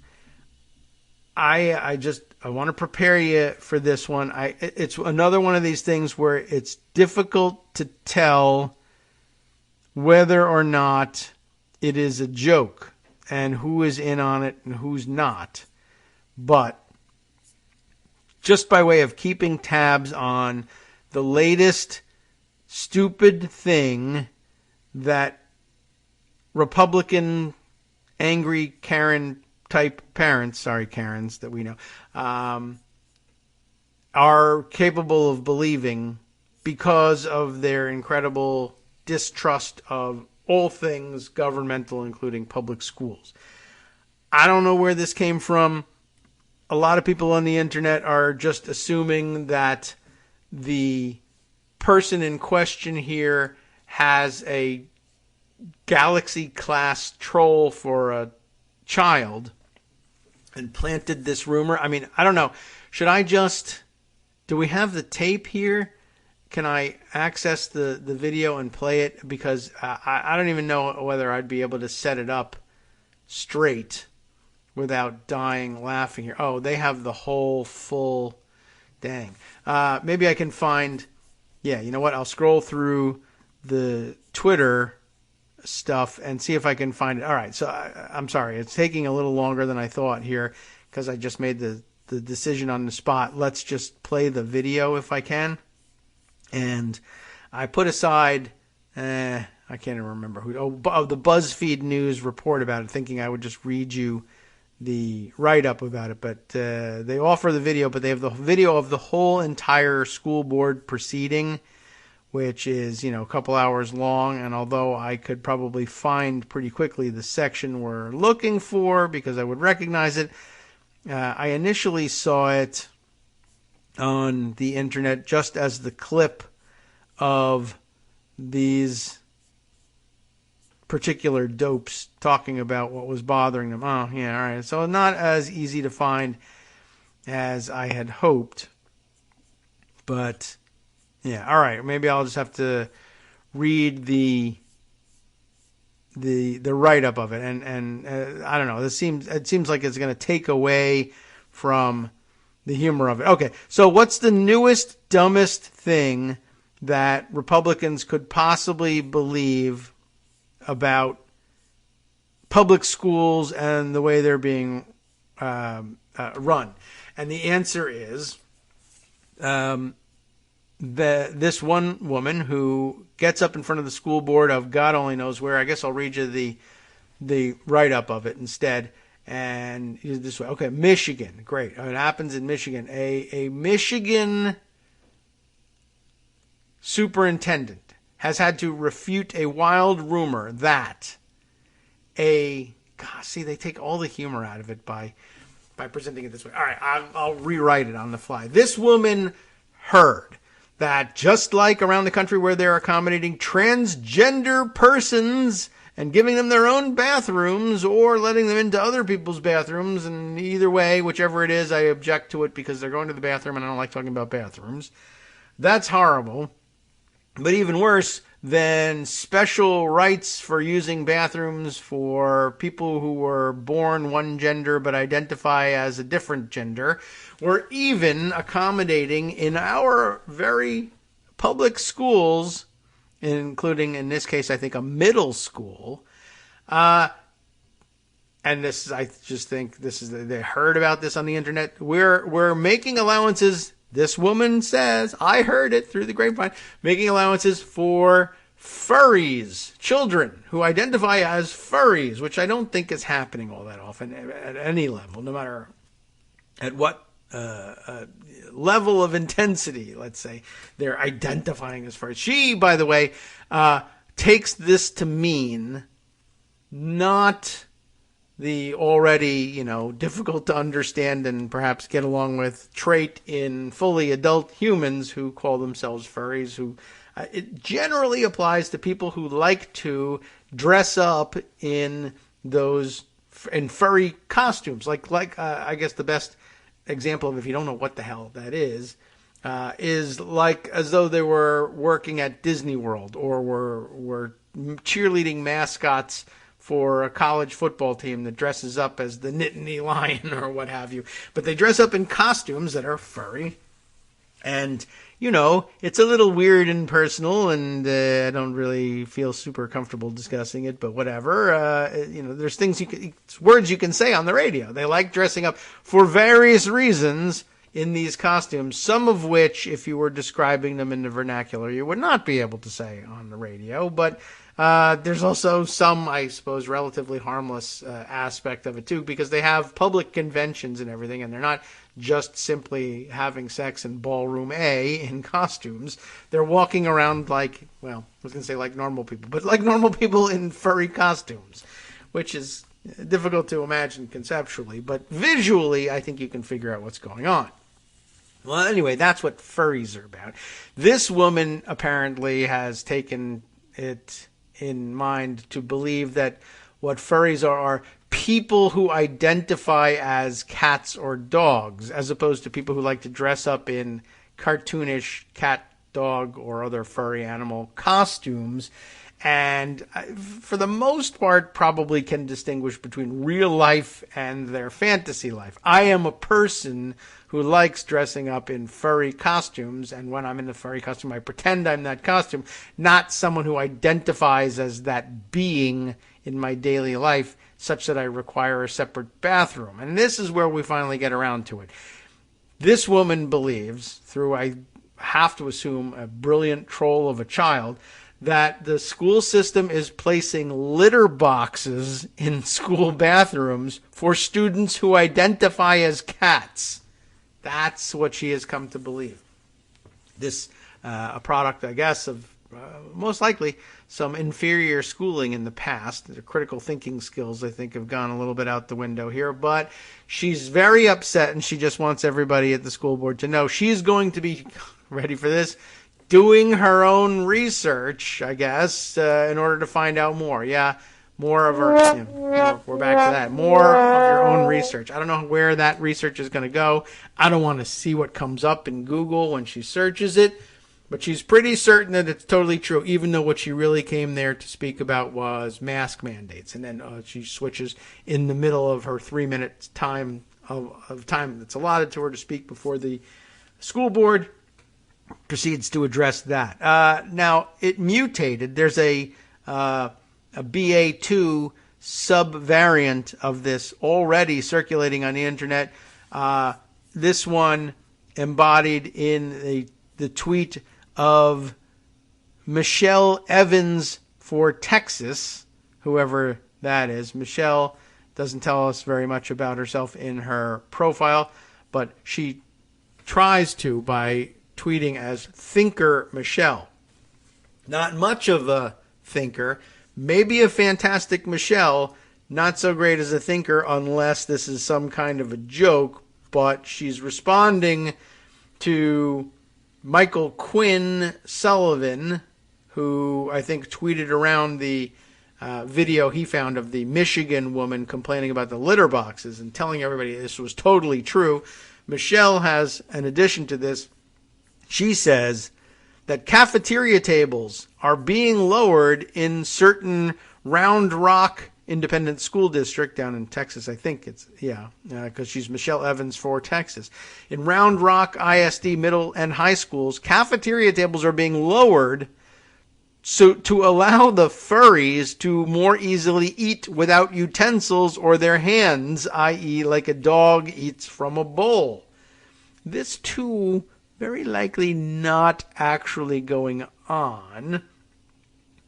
I want to prepare you for this one. It's another one of these things where it's difficult to tell whether or not it is a joke and who is in on it and who's not. But just by way of keeping tabs on the latest stupid thing that Republican angry Karen type parents, sorry Karens that we know, are capable of believing because of their incredible distrust of all things governmental, including public schools. I don't know where this came from. A lot of people on the internet are just assuming that the person in question here has a Galaxy-class troll for a child and planted this rumor. I mean, I don't know. Should I just... Do we have the tape here? Can I access the video and play it? Because I don't even know whether I'd be able to set it up straight without dying laughing here. Oh, they have the whole full Dang. Maybe I can find... Yeah, you know what? I'll scroll through the Twitter stuff and see if I can find it. All right, so I'm sorry. It's taking a little longer than I thought here because I just made the decision on the spot. Let's just play the video if I can. And I put aside... I can't even remember who... the BuzzFeed News report about it, thinking I would just read you the write-up about it, but they offer the video, but they have the video of the whole entire school board proceeding, which is, a couple hours long, and although I could probably find pretty quickly the section we're looking for because I would recognize it, I initially saw it on the internet just as the clip of these particular dopes talking about what was bothering them. Oh, yeah, all right. So not as easy to find as I had hoped. But, yeah, all right. Maybe I'll just have to read the write-up of it. And I don't know. It seems like it's going to take away from the humor of it. Okay, so what's the newest, dumbest thing that Republicans could possibly believe about public schools and the way they're being run? And the answer is this one woman who gets up in front of the school board of God only knows where. I guess I'll read you the write-up of it instead. And this way. Okay, Michigan. Great. It happens in Michigan. A Michigan superintendent has had to refute a wild rumor that they take all the humor out of it by presenting it this way. All right, I'll rewrite it on the fly. This woman heard that just like around the country where they're accommodating transgender persons and giving them their own bathrooms or letting them into other people's bathrooms, and either way, whichever it is, I object to it because they're going to the bathroom and I don't like talking about bathrooms. That's horrible. But even worse than special rights for using bathrooms for people who were born one gender but identify as a different gender, we're even accommodating in our very public schools, including, in this case, I think a middle school. And this, I just think this is, they heard about this on the internet. We're making allowances. This woman says, I heard it through the grapevine, making allowances for furries, children who identify as furries, which I don't think is happening all that often at any level, no matter at what level of intensity, let's say, they're identifying as furries. She, by the way, takes this to mean not the already, difficult to understand and perhaps get along with trait in fully adult humans who call themselves furries, who it generally applies to people who like to dress up in furry costumes. Like I guess the best example of, if you don't know what the hell that is like as though they were working at Disney World or were cheerleading mascots for a college football team that dresses up as the Nittany Lion or what have you. But they dress up in costumes that are furry. And, it's a little weird and personal, and I don't really feel super comfortable discussing it, but whatever. There's words you can say on the radio. They like dressing up for various reasons in these costumes, some of which, if you were describing them in the vernacular, you would not be able to say on the radio. But there's also some, I suppose, relatively harmless aspect of it, too, because they have public conventions and everything, and they're not just simply having sex in ballroom A in costumes. They're walking around like normal people, but like normal people in furry costumes, which is difficult to imagine conceptually, but visually, I think you can figure out what's going on. Well, anyway, that's what furries are about. This woman apparently has taken it in mind to believe that what furries are people who identify as cats or dogs, as opposed to people who like to dress up in cartoonish cat, dog, or other furry animal costumes. and for the most part probably can distinguish between real life and their fantasy life. I am a person who likes dressing up in furry costumes, and when I'm in the furry costume, I pretend I'm that costume, not someone who identifies as that being in my daily life, such that I require a separate bathroom. And this is where we finally get around to it. This woman believes, through, I have to assume, a brilliant troll of a child, that the school system is placing litter boxes in school bathrooms for students who identify as cats. That's what she has come to believe. This, a product, I guess, of most likely some inferior schooling in the past. The critical thinking skills, I think, have gone a little bit out the window here. But she's very upset, and she just wants everybody at the school board to know she's going to be, ready for this, doing her own research, I guess, in order to find out more. Yeah, more of her, we're back to that. More of your own research. I don't know where that research is going to go. I don't want to see what comes up in Google when she searches it. But she's pretty certain that it's totally true, even though what she really came there to speak about was mask mandates. And then she switches in the middle of her 3 minutes time of time that's allotted to her to speak before the school board, proceeds to address that. Now, it mutated. There's a BA2 subvariant of this already circulating on the internet. This one embodied in the tweet of Michelle Evans for Texas, whoever that is. Michelle doesn't tell us very much about herself in her profile, but she tries to by tweeting as Thinker Michelle. Not much of a thinker, maybe a fantastic Michelle, not so great as a thinker unless this is some kind of a joke, but she's responding to Michael Quinn Sullivan, who I think tweeted around the video he found of the Michigan woman complaining about the litter boxes and telling everybody this was totally true. Michelle has an addition to this. She says that cafeteria tables are being lowered in certain Round Rock Independent School District down in Texas. I think it's, because she's Michelle Evans for Texas. In Round Rock ISD middle and high schools, cafeteria tables are being lowered so to allow the furries to more easily eat without utensils or their hands, i.e. like a dog eats from a bowl. This too, very likely not actually going on.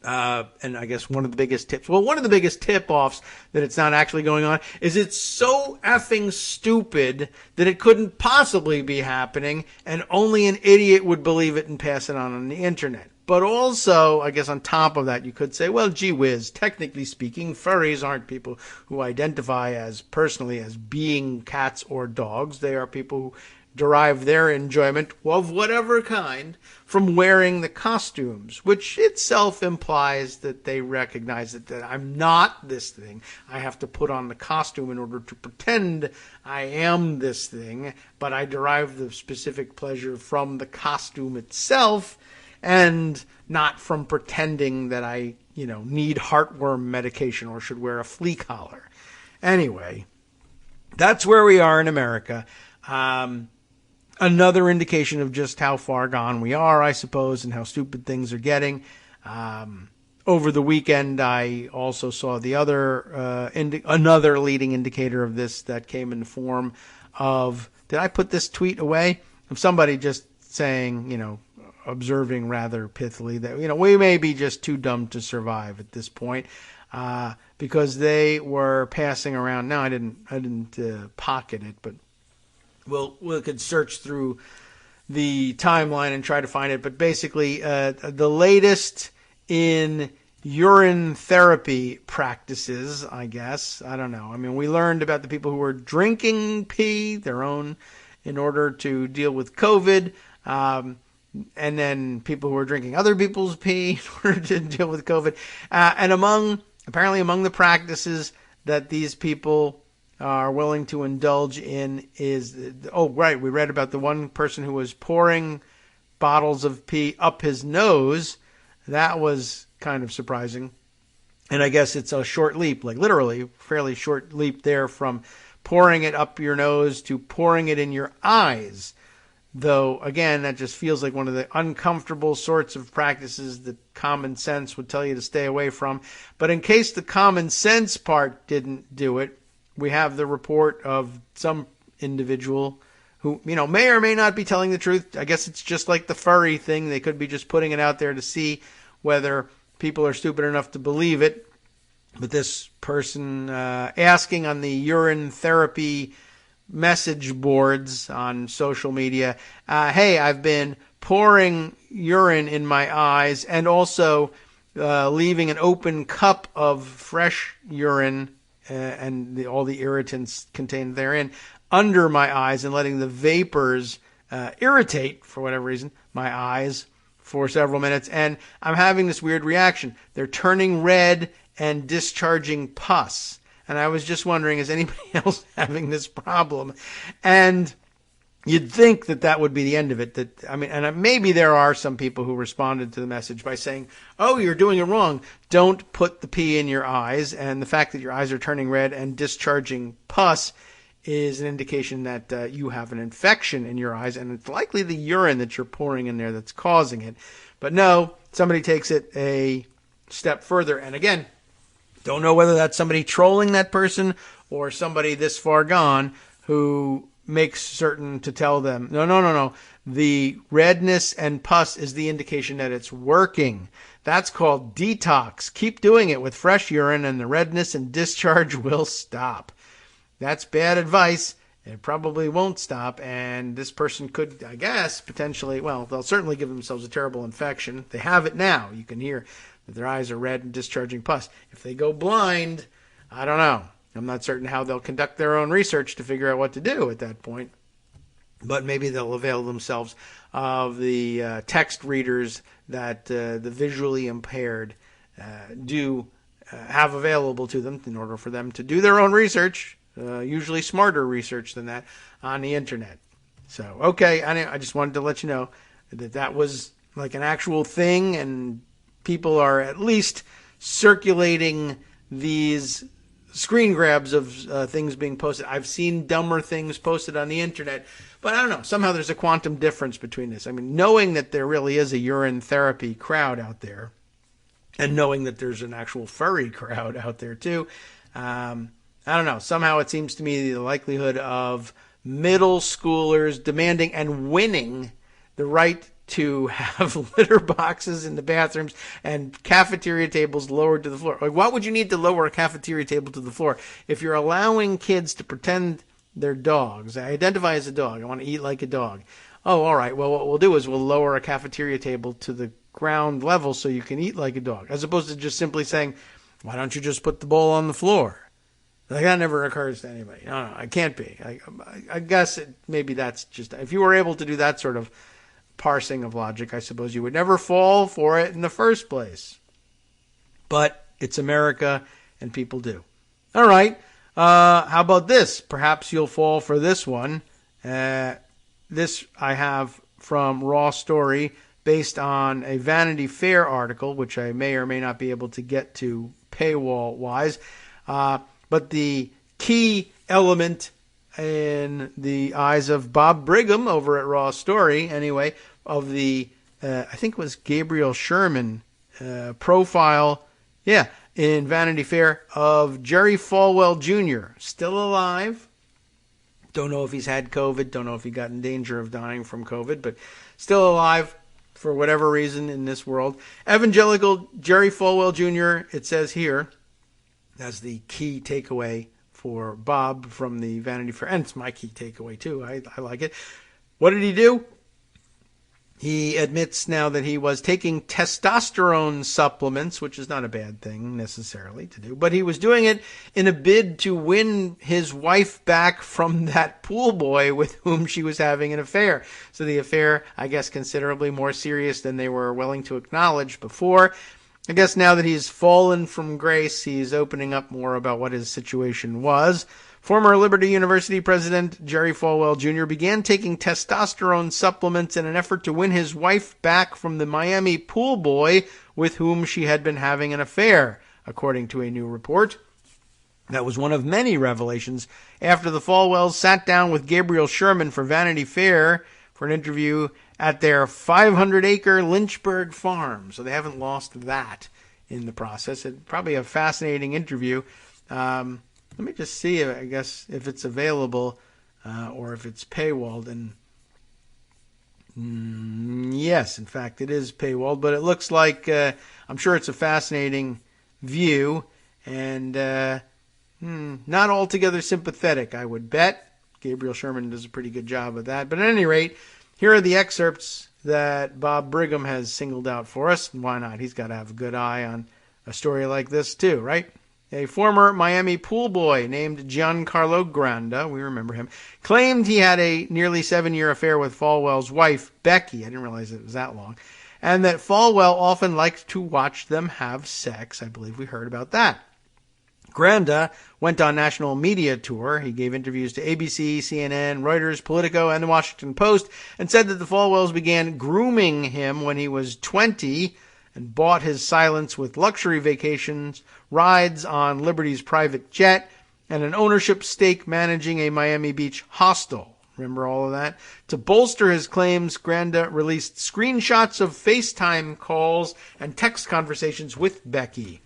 And I guess one of the biggest tip-offs that it's not actually going on is it's so effing stupid that it couldn't possibly be happening, and only an idiot would believe it and pass it on the internet. But also, I guess on top of that, you could say, well, gee whiz, technically speaking, furries aren't people who identify as personally as being cats or dogs. They are people who derive their enjoyment of whatever kind from wearing the costumes, which itself implies that they recognize that I'm not this thing. I have to put on the costume in order to pretend I am this thing, but I derive the specific pleasure from the costume itself and not from pretending that I, need heartworm medication or should wear a flea collar. Anyway, that's where we are in America. Another indication of just how far gone we are, I suppose, and how stupid things are getting. Over the weekend, I also saw the another leading indicator of this that came in the form of, did I put this tweet away? Of somebody just saying, observing rather pithily that, we may be just too dumb to survive at this point, because they were passing around. Now, I didn't pocket it, but we could search through the timeline and try to find it. But basically, the latest in urine therapy practices, I guess. I don't know. I mean, we learned about the people who were drinking pee, their own, in order to deal with COVID. And then people who were drinking other people's pee in order to deal with COVID. And apparently among the practices that these people are willing to indulge in is, we read about the one person who was pouring bottles of pee up his nose. That was kind of surprising. And I guess it's a short leap, like literally fairly short leap there from pouring it up your nose to pouring it in your eyes. Though, again, that just feels like one of the uncomfortable sorts of practices that common sense would tell you to stay away from. But in case the common sense part didn't do it, we have the report of some individual who, may or may not be telling the truth. I guess it's just like the furry thing. They could be just putting it out there to see whether people are stupid enough to believe it. But this person asking on the urine therapy message boards on social media, hey, I've been pouring urine in my eyes and also leaving an open cup of fresh urine and all the irritants contained therein under my eyes and letting the vapors irritate, for whatever reason, my eyes for several minutes. And I'm having this weird reaction. They're turning red and discharging pus. And I was just wondering, is anybody else having this problem? And you'd think that would be the end of it. And maybe there are some people who responded to the message by saying, oh, you're doing it wrong. Don't put the pee in your eyes. And the fact that your eyes are turning red and discharging pus is an indication that you have an infection in your eyes. And it's likely the urine that you're pouring in there that's causing it. But no, somebody takes it a step further. And again, don't know whether that's somebody trolling that person or somebody this far gone who makes certain to tell them, no. The redness and pus is the indication that it's working. That's called detox. Keep doing it with fresh urine and the redness and discharge will stop. That's bad advice. It probably won't stop. And this person could, I guess, potentially, well, they'll certainly give themselves a terrible infection. They have it now. You can hear that their eyes are red and discharging pus. If they go blind, I don't know. I'm not certain how they'll conduct their own research to figure out what to do at that point. But maybe they'll avail themselves of the text readers that the visually impaired do have available to them in order for them to do their own research, usually smarter research than that, on the internet. So, okay, I just wanted to let you know that was like an actual thing, and people are at least circulating these screen grabs of things being posted. I've seen dumber things posted on the internet, but I don't know. Somehow there's a quantum difference between this. I mean, knowing that there really is a urine therapy crowd out there and knowing that there's an actual furry crowd out there too, I don't know. Somehow it seems to me the likelihood of middle schoolers demanding and winning the right to have litter boxes in the bathrooms and cafeteria tables lowered to the floor. Like, what would you need to lower a cafeteria table to the floor? If you're allowing kids to pretend they're dogs, I identify as a dog, I want to eat like a dog. Oh, all right, well, what we'll do is we'll lower a cafeteria table to the ground level so you can eat like a dog, as opposed to just simply saying, why don't you just put the bowl on the floor? Like, that never occurs to anybody. No, it can't be. I guess maybe that's just, if you were able to do that sort of parsing of logic, I suppose you would never fall for it in the first place. But it's America, and people do. All right. How about this? Perhaps you'll fall for this one. This I have from Raw Story, based on a Vanity Fair article, which I may or may not be able to get to paywall-wise. But the key element in the eyes of Bob Brigham over at Raw Story, anyway, of the, I think it was Gabriel Sherman profile, in Vanity Fair of Jerry Falwell Jr., still alive. Don't know if he's had COVID, don't know if he got in danger of dying from COVID, but still alive for whatever reason in this world. Evangelical Jerry Falwell Jr., it says here, as the key takeaway for Bob from the Vanity Fair. And it's my key takeaway, too. I like it. What did he do? He admits now that he was taking testosterone supplements, which is not a bad thing necessarily to do, but he was doing it in a bid to win his wife back from that pool boy with whom she was having an affair. So the affair, I guess, considerably more serious than they were willing to acknowledge before. I guess now that he's fallen from grace, he's opening up more about what his situation was. Former Liberty University president Jerry Falwell Jr. began taking testosterone supplements in an effort to win his wife back from the Miami pool boy with whom she had been having an affair, according to a new report. That was one of many revelations after the Falwells sat down with Gabriel Sherman for Vanity Fair for an interview at their 500-acre Lynchburg farm. So they haven't lost that in the process. It's probably a fascinating interview. Let me just see, I guess, if it's available or if it's paywalled. And yes, in fact, it is paywalled. But it looks like, I'm sure it's a fascinating view. And not altogether sympathetic, I would bet. Gabriel Sherman does a pretty good job of that. But at any rate, here are the excerpts that Bob Brigham has singled out for us. And why not? He's got to have a good eye on a story like this too, right? A former Miami pool boy named Giancarlo Granda, we remember him, claimed he had a nearly 7-year affair with Falwell's wife, Becky. I didn't realize it was that long. And that Falwell often liked to watch them have sex. I believe we heard about that. Granda went on national media tour. He gave interviews to ABC, CNN, Reuters, Politico, and the Washington Post, and said that the Falwells began grooming him when he was 20 and bought his silence with luxury vacations, rides on Liberty's private jet, and an ownership stake managing a Miami Beach hostel. Remember all of that? To bolster his claims, Granda released screenshots of FaceTime calls and text conversations with Becky.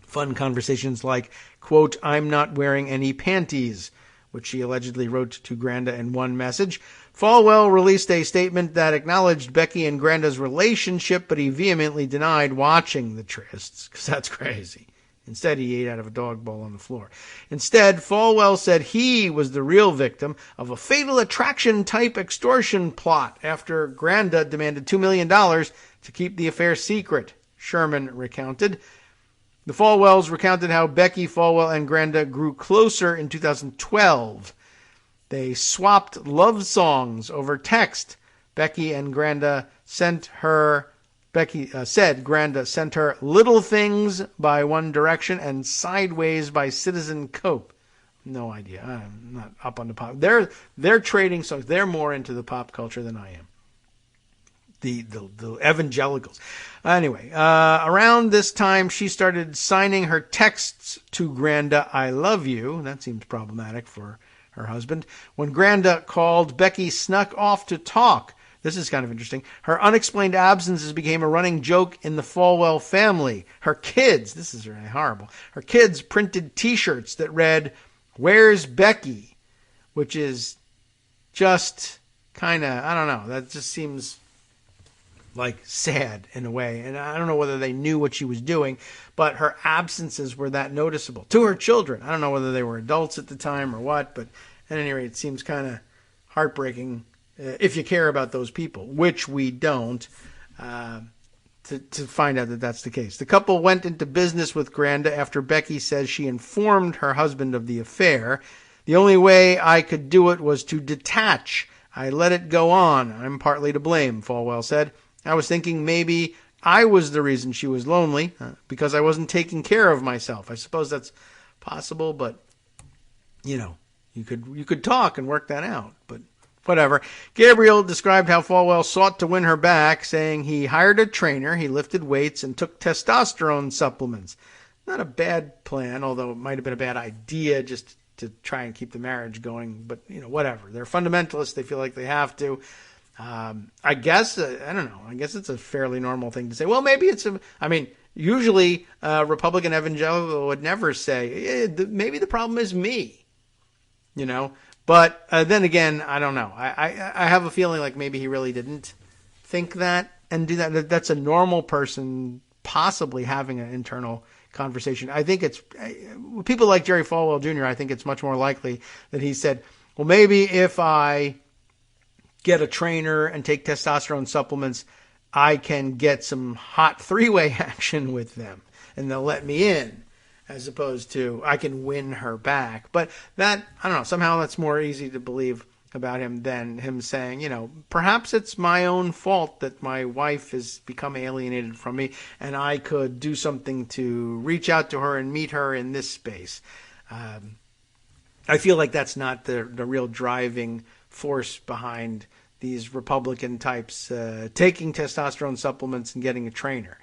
Fun conversations like, quote, "I'm not wearing any panties," which she allegedly wrote to Granda in one message. Falwell released a statement that acknowledged Becky and Granda's relationship, but he vehemently denied watching the trysts, because that's crazy. Instead, he ate out of a dog bowl on the floor. Instead, Falwell said he was the real victim of a Fatal Attraction-type extortion plot after Granda demanded $2 million to keep the affair secret, Sherman recounted. The Falwells recounted how Becky, Falwell, and Granda grew closer in 2012. They swapped love songs over text. Becky said Granda sent her Little Things by One Direction and Sideways by Citizen Cope. No idea. I'm not up on the pop. They're trading songs. They're more into the pop culture than I am. The evangelicals. Anyway, around this time, she started signing her texts to Granda, "I love you." That seems problematic for her husband. When Granda called, Becky snuck off to talk. This is kind of interesting. Her unexplained absences became a running joke in the Falwell family. Her kids, this is really horrible, her kids printed T-shirts that read, "Where's Becky?" which is just kind of, I don't know, that just seems like sad in a way. And I don't know whether they knew what she was doing, but her absences were that noticeable to her children. I don't know whether they were adults at the time or what, but at any rate, it seems kind of heartbreaking if you care about those people, which we don't, to find out that that's the case. The couple went into business with Granda after Becky says she informed her husband of the affair. "The only way I could do it was to detach. I let it go on. I'm partly to blame," Falwell said. "I was thinking maybe I was the reason she was lonely because I wasn't taking care of myself." I suppose that's possible, but you know, you could talk and work that out, but whatever. Gabriel described how Falwell sought to win her back, saying he hired a trainer, he lifted weights, and took testosterone supplements. Not a bad plan, although it might have been a bad idea just to try and keep the marriage going, but you know, whatever. They're fundamentalists, they feel like they have to. I guess, I don't know, I guess it's a fairly normal thing to say. Well, maybe usually Republican evangelical would never say, maybe the problem is me, you know. But then again, I don't know. I have a feeling like maybe he really didn't think that and do that. That's a normal person possibly having an internal conversation. I think it's people like Jerry Falwell Jr., I think it's much more likely that he said, well, maybe if I get a trainer and take testosterone supplements, I can get some hot three-way action with them and they'll let me in, as opposed to I can win her back. But that, I don't know, somehow that's more easy to believe about him than him saying, perhaps it's my own fault that my wife has become alienated from me and I could do something to reach out to her and meet her in this space. I feel like that's not the real driving force behind these Republican types taking testosterone supplements and getting a trainer.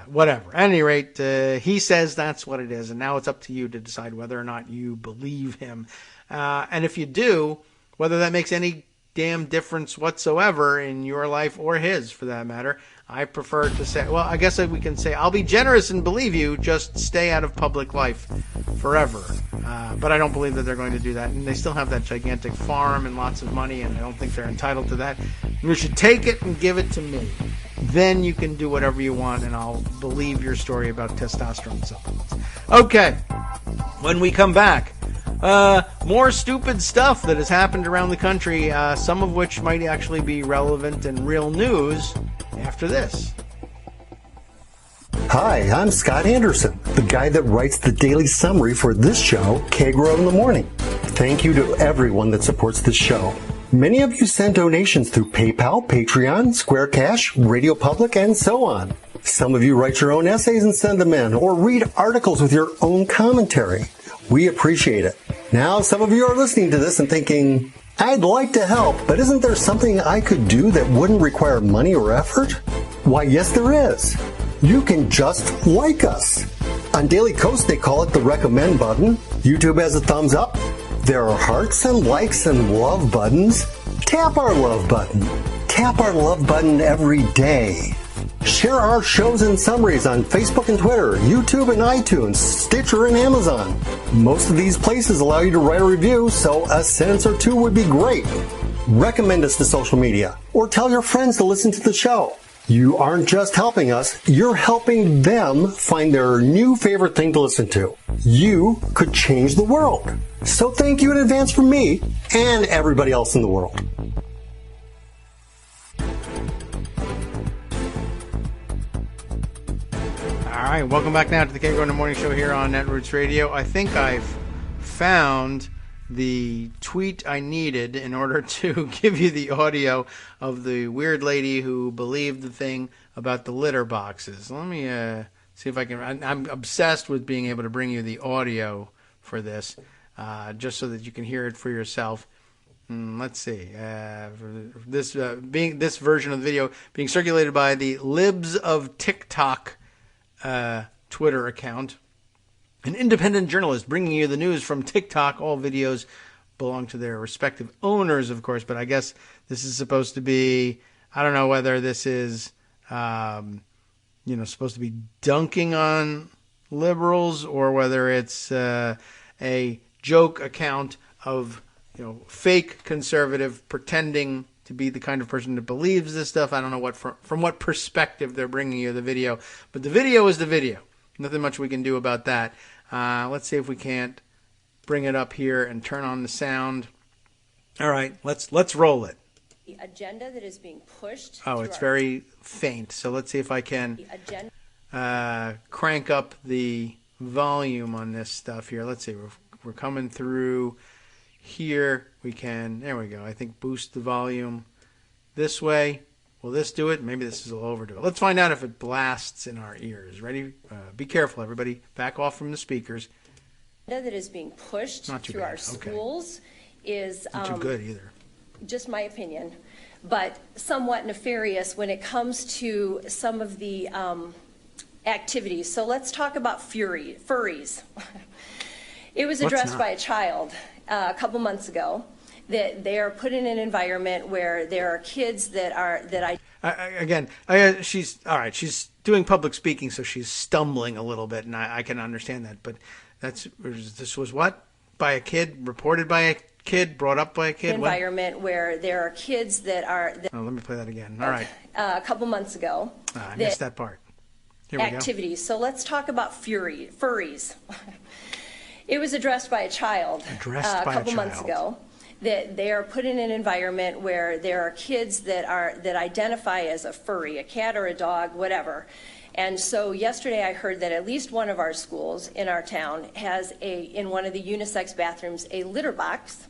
Whatever. At any rate, he says that's what it is, and now it's up to you to decide whether or not you believe him. And if you do, whether that makes any damn difference whatsoever in your life or his, for that matter, I prefer to say, well, I guess we can say, I'll be generous and believe you, just stay out of public life forever. But I don't believe that they're going to do that. And they still have that gigantic farm and lots of money, and I don't think they're entitled to that. You should take it and give it to me. Then you can do whatever you want, and I'll believe your story about testosterone supplements. Okay, when we come back, more stupid stuff that has happened around the country, some of which might actually be relevant and real news after this. Hi, I'm Scott Anderson, the guy that writes the daily summary for this show, Kagro in the Morning. Thank you to everyone that supports this show. Many of you send donations through PayPal, Patreon, Square Cash, Radio Public, and so on. Some of you write your own essays and send them in, or read articles with your own commentary. We appreciate it. Now, some of you are listening to this and thinking, I'd like to help, but isn't there something I could do that wouldn't require money or effort? Why, yes, there is. You can just like us. On Daily Kos, they call it the recommend button. YouTube has a thumbs up. There are hearts and likes and love buttons. Tap our love button. Tap our love button every day. Share our shows and summaries on Facebook and Twitter, YouTube and iTunes, Stitcher and Amazon. Most of these places allow you to write a review, so a sentence or two would be great. Recommend us to social media, or tell your friends to listen to the show. You aren't just helping us, you're helping them find their new favorite thing to listen to. You could change the world. So thank you in advance from me and everybody else in the world. All right, welcome back now to the Kagro in the Morning Show here on Netroots Radio. I think I've found the tweet I needed in order to give you the audio of the weird lady who believed the thing about the litter boxes. Let me see if I can. I'm obsessed with being able to bring you the audio for this, just so that you can hear it for yourself. Let's see. This version of the video being circulated by the Libs of TikTok Twitter account. An independent journalist bringing you the news from TikTok. All videos belong to their respective owners, of course, but I guess this is supposed to be, I don't know whether this is, supposed to be dunking on liberals or whether it's a joke account of, fake conservative pretending to be the kind of person that believes this stuff. I don't know from what perspective they're bringing you the video, but the video is the video. Nothing much we can do about that. Let's see if we can't bring it up here and turn on the sound. All right, let's roll it. The agenda that is being pushed. Oh, it's very faint. So let's see if I can crank up the volume on this stuff here. Let's see. We're coming through here. We can. There we go. I think boost the volume this way. Will this do it? Maybe this will overdo it. Let's find out if it blasts in our ears. Ready? Be careful, everybody. Back off from the speakers. That is being pushed through our schools is not too good either. Just my opinion, but somewhat nefarious when it comes to some of the activities. So let's talk about furries. It was addressed by a child a couple months ago. That they are put in an environment where there are kids she's all right. She's doing public speaking, so she's stumbling a little bit, and I can understand that. But this was what? By a kid, reported by a kid, brought up by a kid. Environment where there are kids that are. Oh, let me play that again. All right. A couple months ago. I missed that part. Here we go. Activities. So let's talk about furries. It was addressed by a child a couple months ago. That they are put in an environment where there are kids that identify as a furry, a cat or a dog, whatever. And so yesterday I heard that at least one of our schools in our town has in one of the unisex bathrooms, a litter box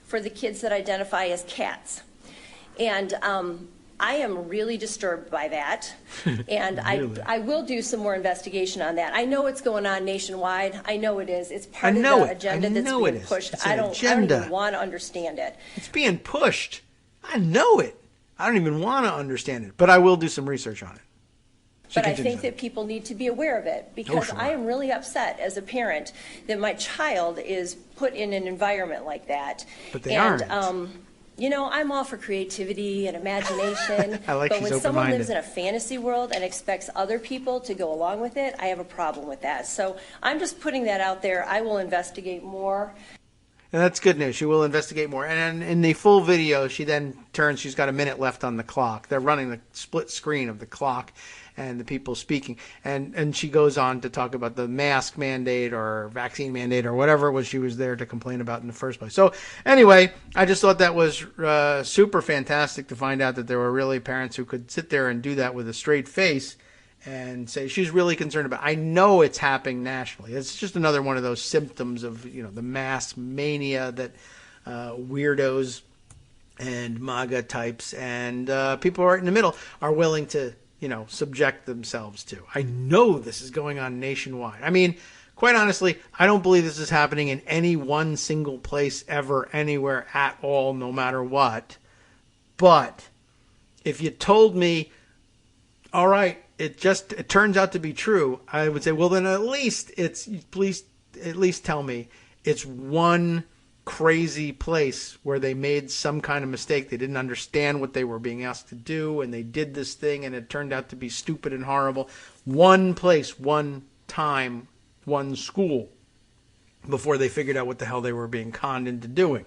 for the kids that identify as cats. And I am really disturbed by that, and really? I will do some more investigation on that. I know it's going on nationwide. I know it is. It's part of the agenda that's being pushed. I don't even want to understand it. It's being pushed. I know it. I don't even want to understand it, but I will do some research on it. But I think that people need to be aware of it, because I am really upset as a parent that my child is put in an environment like that. But they aren't. You know, I'm all for creativity and imagination, but when someone lives in a fantasy world and expects other people to go along with it, I have a problem with that. So I'm just putting that out there. I will investigate more. And that's good news. She will investigate more. And in the full video, she then turns, she's got a minute left on the clock. They're running the split screen of the clock and the people speaking. And she goes on to talk about the mask mandate or vaccine mandate or whatever it was she was there to complain about in the first place. So anyway, I just thought that was super fantastic to find out that there were really parents who could sit there and do that with a straight face and say she's really concerned about it. I know it's happening nationally. It's just another one of those symptoms of, you know, the mask mania that weirdos and MAGA types and people right in the middle are willing to, you know, subject themselves to. I know this is going on nationwide. I mean, quite honestly, I don't believe this is happening in any one single place ever, anywhere at all, no matter what. But if you told me, all right, it turns out to be true, I would say, well, then please at least tell me it's one crazy place where they made some kind of mistake. They didn't understand what they were being asked to do, and they did this thing, and it turned out to be stupid and horrible. One place, one time, one school, before they figured out what the hell they were being conned into doing.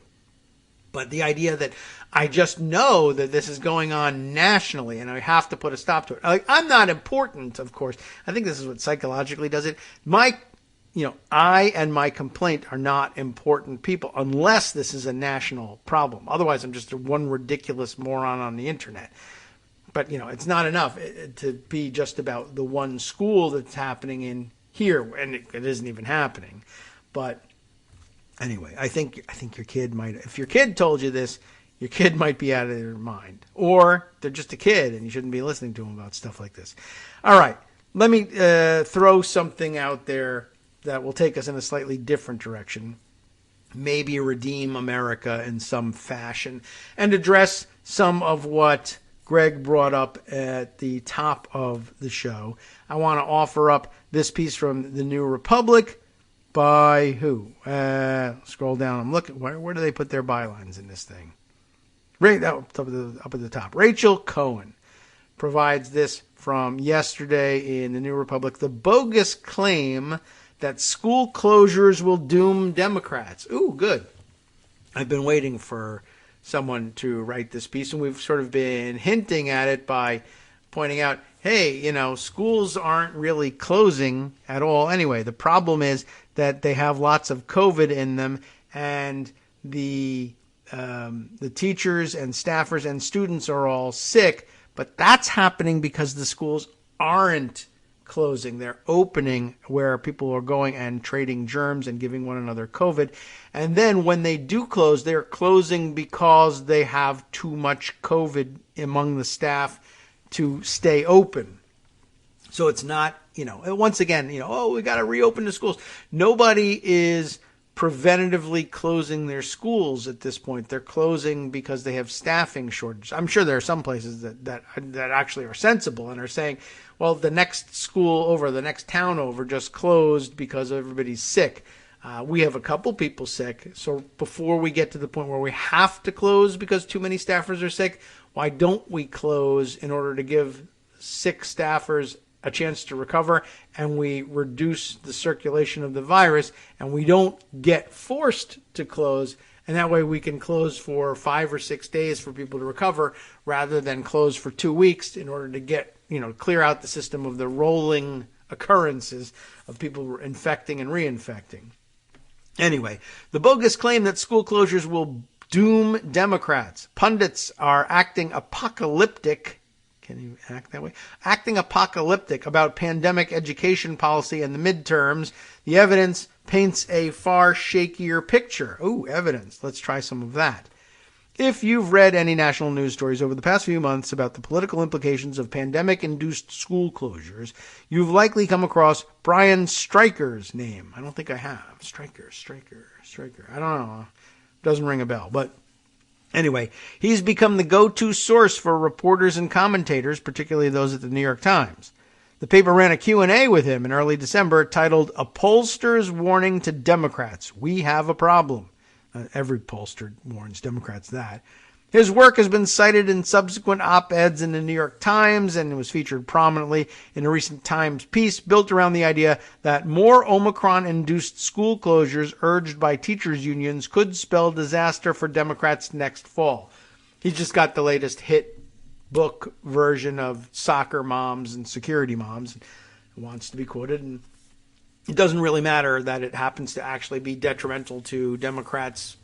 But the idea that I just know that this is going on nationally and I have to put a stop to it. Like, I'm not important, of course. I think this is what psychologically does it. I and my complaint are not important people unless this is a national problem. Otherwise, I'm just one ridiculous moron on the internet. But, you know, it's not enough to be just about the one school that's happening in here, and it isn't even happening. But anyway, I think your kid might, if your kid told you this, your kid might be out of their mind. Or they're just a kid and you shouldn't be listening to them about stuff like this. All right, let me throw something out there that will take us in a slightly different direction. Maybe redeem America in some fashion and address some of what Greg brought up at the top of the show. I want to offer up this piece from the New Republic by who? Scroll down. I'm looking. Where do they put their bylines in this thing? Right up at the top. Rachel Cohen provides this from yesterday in the New Republic. The bogus claim that school closures will doom Democrats. Ooh, good. I've been waiting for someone to write this piece, and we've sort of been hinting at it by pointing out, hey, you know, schools aren't really closing at all anyway. The problem is that they have lots of COVID in them, and the teachers and staffers and students are all sick, but that's happening because the schools aren't closing. They're opening where people are going and trading germs and giving one another COVID. And then when they do close, they're closing because they have too much COVID among the staff to stay open. So it's not, you know, once again, you know, oh, we got to reopen the schools. Nobody is preventatively closing their schools at this point. They're closing because they have staffing shortages. I'm sure there are some places that actually are sensible and are saying, well, the next school over, the next town over just closed because everybody's sick. We have a couple people sick. So before we get to the point where we have to close because too many staffers are sick, why don't we close in order to give sick staffers a chance to recover, and we reduce the circulation of the virus, and we don't get forced to close, and that way we can close for 5 or 6 days for people to recover rather than close for 2 weeks in order to get, you know, clear out the system of the rolling occurrences of people infecting and reinfecting. Anyway, the bogus claim that school closures will doom Democrats. Pundits are acting apocalyptic. Can't even act that way. Acting apocalyptic about pandemic education policy and the midterms. The evidence paints a far shakier picture. Ooh, evidence. Let's try some of that. If you've read any national news stories over the past few months about the political implications of pandemic-induced school closures, you've likely come across Brian Stryker's name. I don't think I have. Stryker. I don't know. Doesn't ring a bell, but anyway, he's become the go-to source for reporters and commentators, particularly those at the New York Times. The paper ran a Q&A with him in early December titled, "A Pollster's Warning to Democrats. We Have a Problem." Every pollster warns Democrats that. His work has been cited in subsequent op-eds in the New York Times and was featured prominently in a recent Times piece built around the idea that more Omicron-induced school closures urged by teachers' unions could spell disaster for Democrats next fall. He's just got the latest hit book version of Soccer Moms and Security Moms. He wants to be quoted, and it doesn't really matter that it happens to actually be detrimental to Democrats'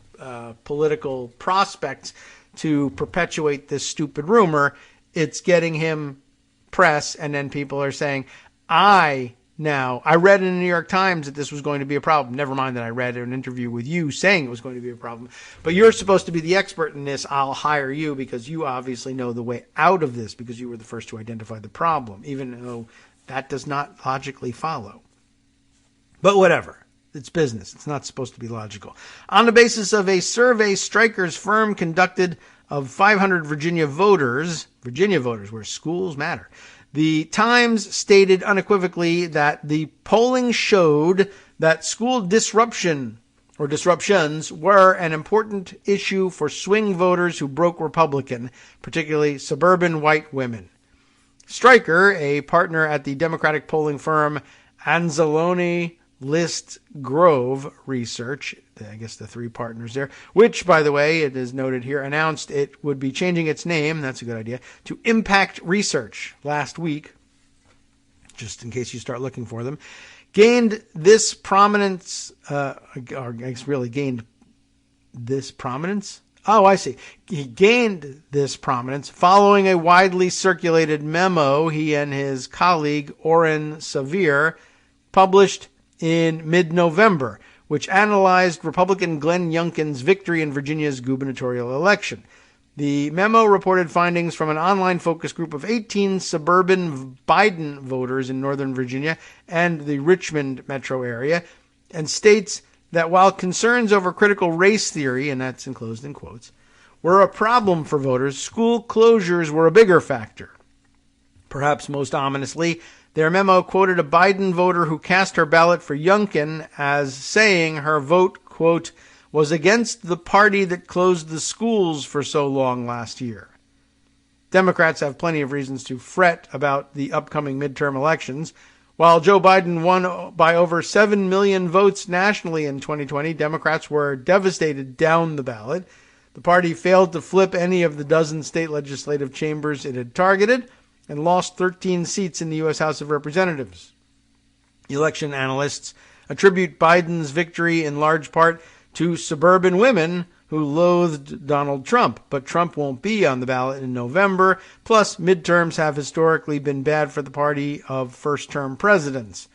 political prospects to perpetuate this stupid rumor. It's getting him press, and then people are saying, I read in the New York Times that this was going to be a problem. Never mind that I read an interview with you saying it was going to be a problem. But you're supposed to be the expert in this. I'll hire you because you obviously know the way out of this because you were the first to identify the problem, even though that does not logically follow. But whatever. It's business. It's not supposed to be logical. On the basis of a survey Stryker's firm conducted of 500 Virginia voters where schools matter, the Times stated unequivocally that the polling showed that school disruptions were an important issue for swing voters who broke Republican, particularly suburban white women. Stryker, a partner at the Democratic polling firm Anzalone List Grove Research, I guess the three partners there, which, by the way, it is noted here, announced it would be changing its name, that's a good idea, to Impact Research last week, just in case you start looking for them, gained this prominence, or I guess really gained this prominence? Oh, I see. He gained this prominence following a widely circulated memo he and his colleague, Oren Savir, published in mid-November, which analyzed Republican Glenn Youngkin's victory in Virginia's gubernatorial election. The memo reported findings from an online focus group of 18 suburban Biden voters in Northern Virginia and the Richmond metro area, and states that while concerns over critical race theory, and that's enclosed in quotes, were a problem for voters, school closures were a bigger factor. Perhaps most ominously, their memo quoted a Biden voter who cast her ballot for Youngkin as saying her vote, quote, was against the party that closed the schools for so long last year. Democrats have plenty of reasons to fret about the upcoming midterm elections. While Joe Biden won by over 7 million votes nationally in 2020, Democrats were devastated down the ballot. The party failed to flip any of the dozen state legislative chambers it had targeted, and lost 13 seats in the U.S. House of Representatives. Election analysts attribute Biden's victory in large part to suburban women who loathed Donald Trump, but Trump won't be on the ballot in November. Plus, midterms have historically been bad for the party of first-term presidents.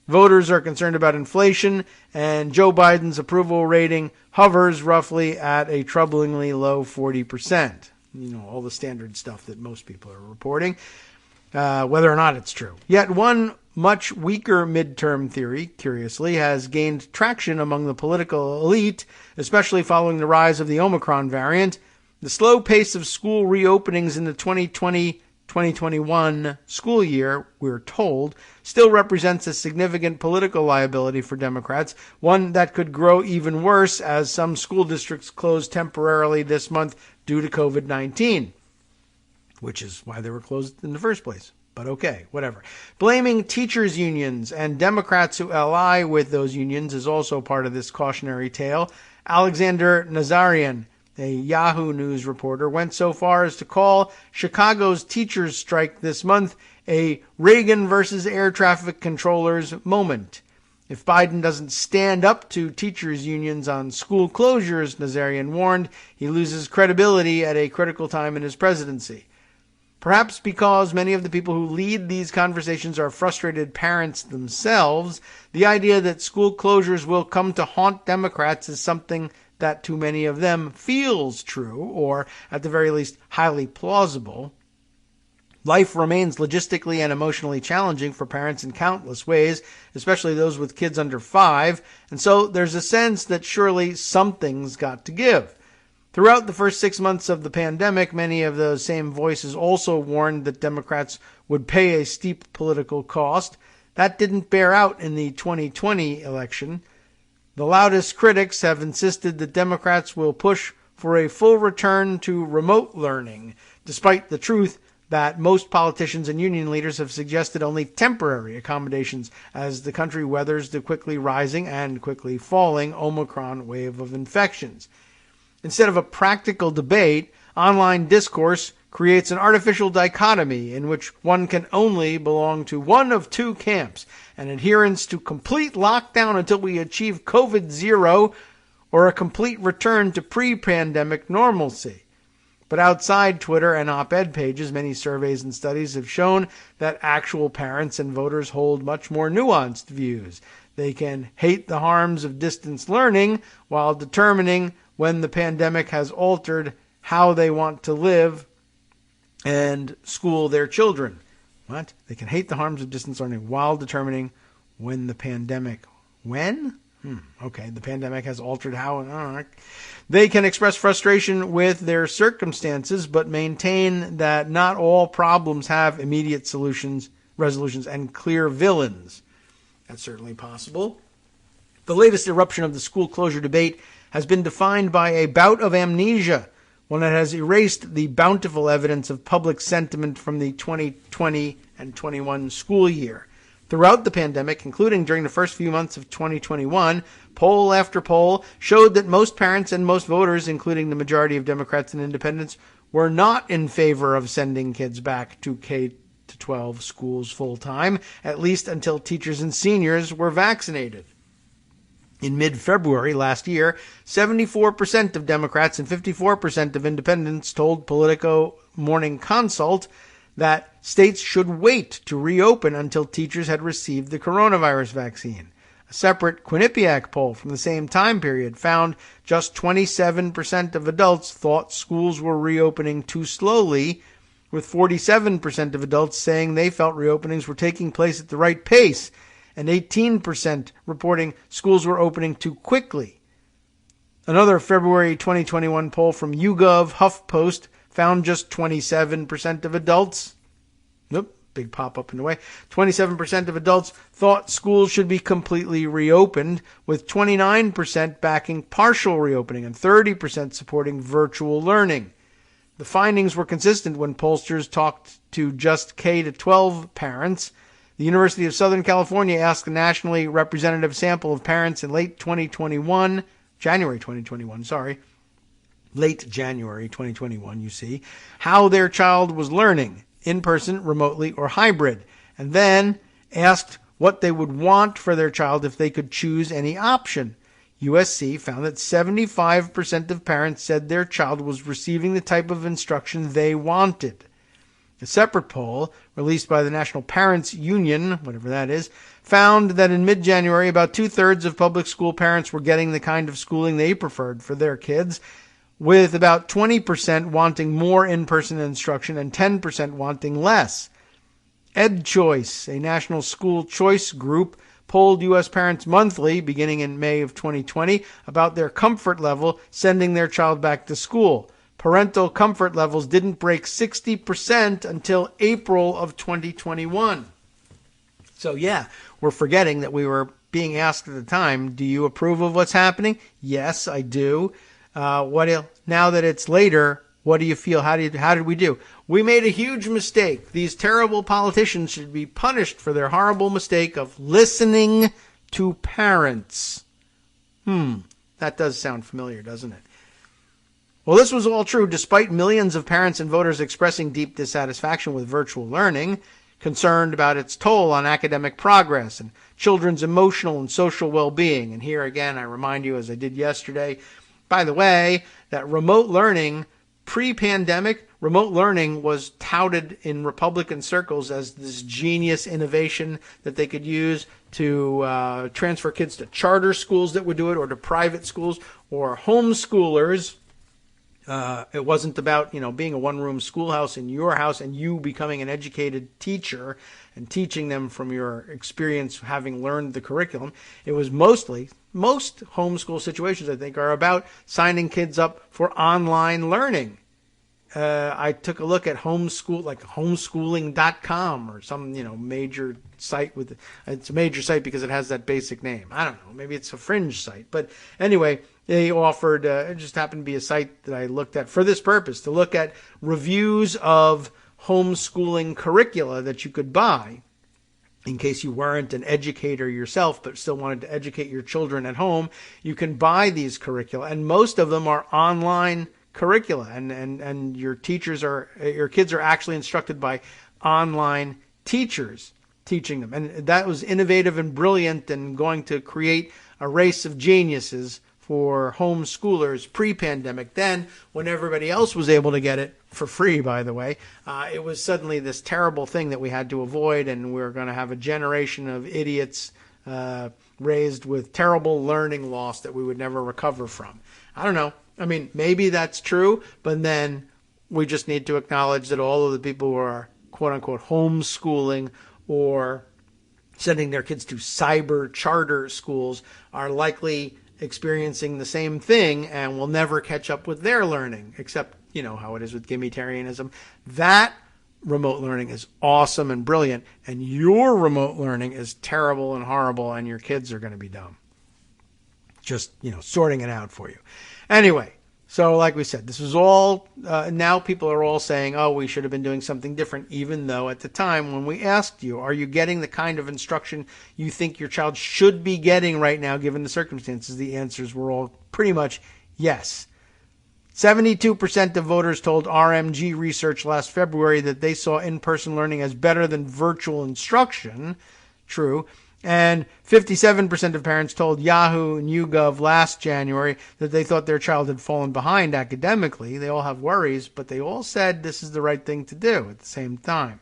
Voters are concerned about inflation, and Joe Biden's approval rating hovers roughly at a troublingly low 40%. All the standard stuff that most people are reporting, whether or not it's true. Yet one much weaker midterm theory, curiously, has gained traction among the political elite, especially following the rise of the Omicron variant. The slow pace of school reopenings in the 2020-2021 school year, we're told, still represents a significant political liability for Democrats, one that could grow even worse as some school districts close temporarily this month due to COVID-19, which is why they were closed in the first place. But okay, whatever. Blaming teachers' unions and Democrats who ally with those unions is also part of this cautionary tale. Alexander Nazarian, a Yahoo News reporter, went so far as to call Chicago's teachers' strike this month a Reagan versus air traffic controllers moment. If Biden doesn't stand up to teachers' unions on school closures, Nazarian warned, he loses credibility at a critical time in his presidency. Perhaps because many of the people who lead these conversations are frustrated parents themselves, the idea that school closures will come to haunt Democrats is something that to many of them feels true, or at the very least highly plausible. Life remains logistically and emotionally challenging for parents in countless ways, especially those with kids under 5, and so there's a sense that surely something's got to give. Throughout the first 6 months of the pandemic, many of those same voices also warned that Democrats would pay a steep political cost. That didn't bear out in the 2020 election. The loudest critics have insisted that Democrats will push for a full return to remote learning, despite the truth that most politicians and union leaders have suggested only temporary accommodations as the country weathers the quickly rising and quickly falling Omicron wave of infections. Instead of a practical debate, online discourse creates an artificial dichotomy in which one can only belong to one of two camps, an adherence to complete lockdown until we achieve COVID-0 or a complete return to pre-pandemic normalcy. But outside Twitter and op-ed pages, many surveys and studies have shown that actual parents and voters hold much more nuanced views. They can hate the harms of distance learning while determining when the pandemic has altered how they want to live and school their children. What? They can hate the harms of distance learning while determining when the pandemic... When? Okay, the pandemic has altered how... They can express frustration with their circumstances, but maintain that not all problems have immediate resolutions, and clear villains. That's certainly possible. The latest eruption of the school closure debate has been defined by a bout of amnesia, one that has erased the bountiful evidence of public sentiment from the 2020 and 21 school year. Throughout the pandemic, including during the first few months of 2021, poll after poll showed that most parents and most voters, including the majority of Democrats and independents, were not in favor of sending kids back to K-12 schools full-time, at least until teachers and seniors were vaccinated. In mid-February last year, 74% of Democrats and 54% of independents told Politico Morning Consult that states should wait to reopen until teachers had received the coronavirus vaccine. A separate Quinnipiac poll from the same time period found just 27% of adults thought schools were reopening too slowly, with 47% of adults saying they felt reopenings were taking place at the right pace, and 18% reporting schools were opening too quickly. Another February 2021 poll from YouGov HuffPost found just 27% of adults, big pop-up in the way, 27% of adults thought schools should be completely reopened, with 29% backing partial reopening and 30% supporting virtual learning. The findings were consistent when pollsters talked to just K-12 parents. The University of Southern California asked a nationally representative sample of parents in late January 2021, you see, how their child was learning, in person, remotely, or hybrid, and then asked what they would want for their child if they could choose any option. USC found that 75% of parents said their child was receiving the type of instruction they wanted. A separate poll, released by the National Parents Union, whatever that is, found that in mid-January, about two-thirds of public school parents were getting the kind of schooling they preferred for their kids, with about 20% wanting more in-person instruction and 10% wanting less. EdChoice, a national school choice group, polled U.S. parents monthly, beginning in May of 2020, about their comfort level sending their child back to school. Parental comfort levels didn't break 60% until April of 2021. So yeah, we're forgetting that we were being asked at the time, do you approve of what's happening? Yes, I do. Now that it's later, what do you feel? How did we do? We made a huge mistake. These terrible politicians should be punished for their horrible mistake of listening to parents. That does sound familiar, doesn't it? Well, this was all true despite millions of parents and voters expressing deep dissatisfaction with virtual learning, concerned about its toll on academic progress and children's emotional and social well-being. And here again, I remind you, as I did yesterday, by the way, that remote learning Pre-pandemic, remote learning was touted in Republican circles as this genius innovation that they could use to transfer kids to charter schools that would do it, or to private schools, or homeschoolers. It wasn't about, being a one-room schoolhouse in your house and you becoming an educated teacher and teaching them from your experience having learned the curriculum. It was most homeschool situations, I think, are about signing kids up for online learning. I took a look at homeschooling.com or some, major site it's a major site because it has that basic name. I don't know. Maybe it's a fringe site. But anyway, they offered, it just happened to be a site that I looked at for this purpose, to look at reviews of homeschooling curricula that you could buy in case you weren't an educator yourself but still wanted to educate your children at home. You can buy these curricula, and most of them are online curricula, and your kids are actually instructed by online teachers teaching them. And that was innovative and brilliant and going to create a race of geniuses for homeschoolers pre-pandemic. Then, when everybody else was able to get it for free, by the way, it was suddenly this terrible thing that we had to avoid, and we were going to have a generation of idiots raised with terrible learning loss that we would never recover from. I don't know. I mean, maybe that's true, but then we just need to acknowledge that all of the people who are quote-unquote homeschooling or sending their kids to cyber charter schools are likely experiencing the same thing and will never catch up with their learning, except, how it is with gimmitarianism. That remote learning is awesome and brilliant, and your remote learning is terrible and horrible, and your kids are going to be dumb. Just, sorting it out for you. Anyway, so like we said, this was all, now people are all saying, oh, we should have been doing something different, even though at the time when we asked you, are you getting the kind of instruction you think your child should be getting right now, given the circumstances? The answers were all pretty much yes. 72% of voters told RMG Research last February that they saw in-person learning as better than virtual instruction. True. And 57% of parents told Yahoo and YouGov last January that they thought their child had fallen behind academically. They all have worries, but they all said this is the right thing to do at the same time.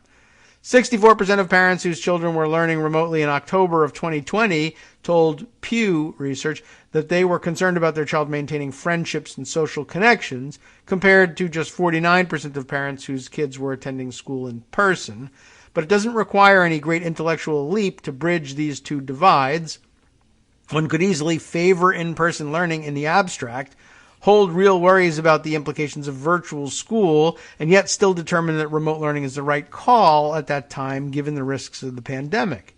64% of parents whose children were learning remotely in October of 2020 told Pew Research that they were concerned about their child maintaining friendships and social connections, compared to just 49% of parents whose kids were attending school in person. But it doesn't require any great intellectual leap to bridge these two divides. One could easily favor in-person learning in the abstract, hold real worries about the implications of virtual school, and yet still determine that remote learning is the right call at that time, given the risks of the pandemic.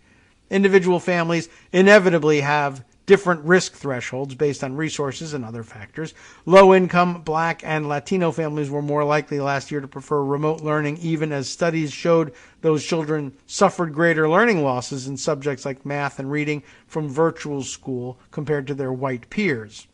Individual families inevitably have different risk thresholds based on resources and other factors. Low-income Black and Latino families were more likely last year to prefer remote learning, even as studies showed those children suffered greater learning losses in subjects like math and reading from virtual school compared to their white peers.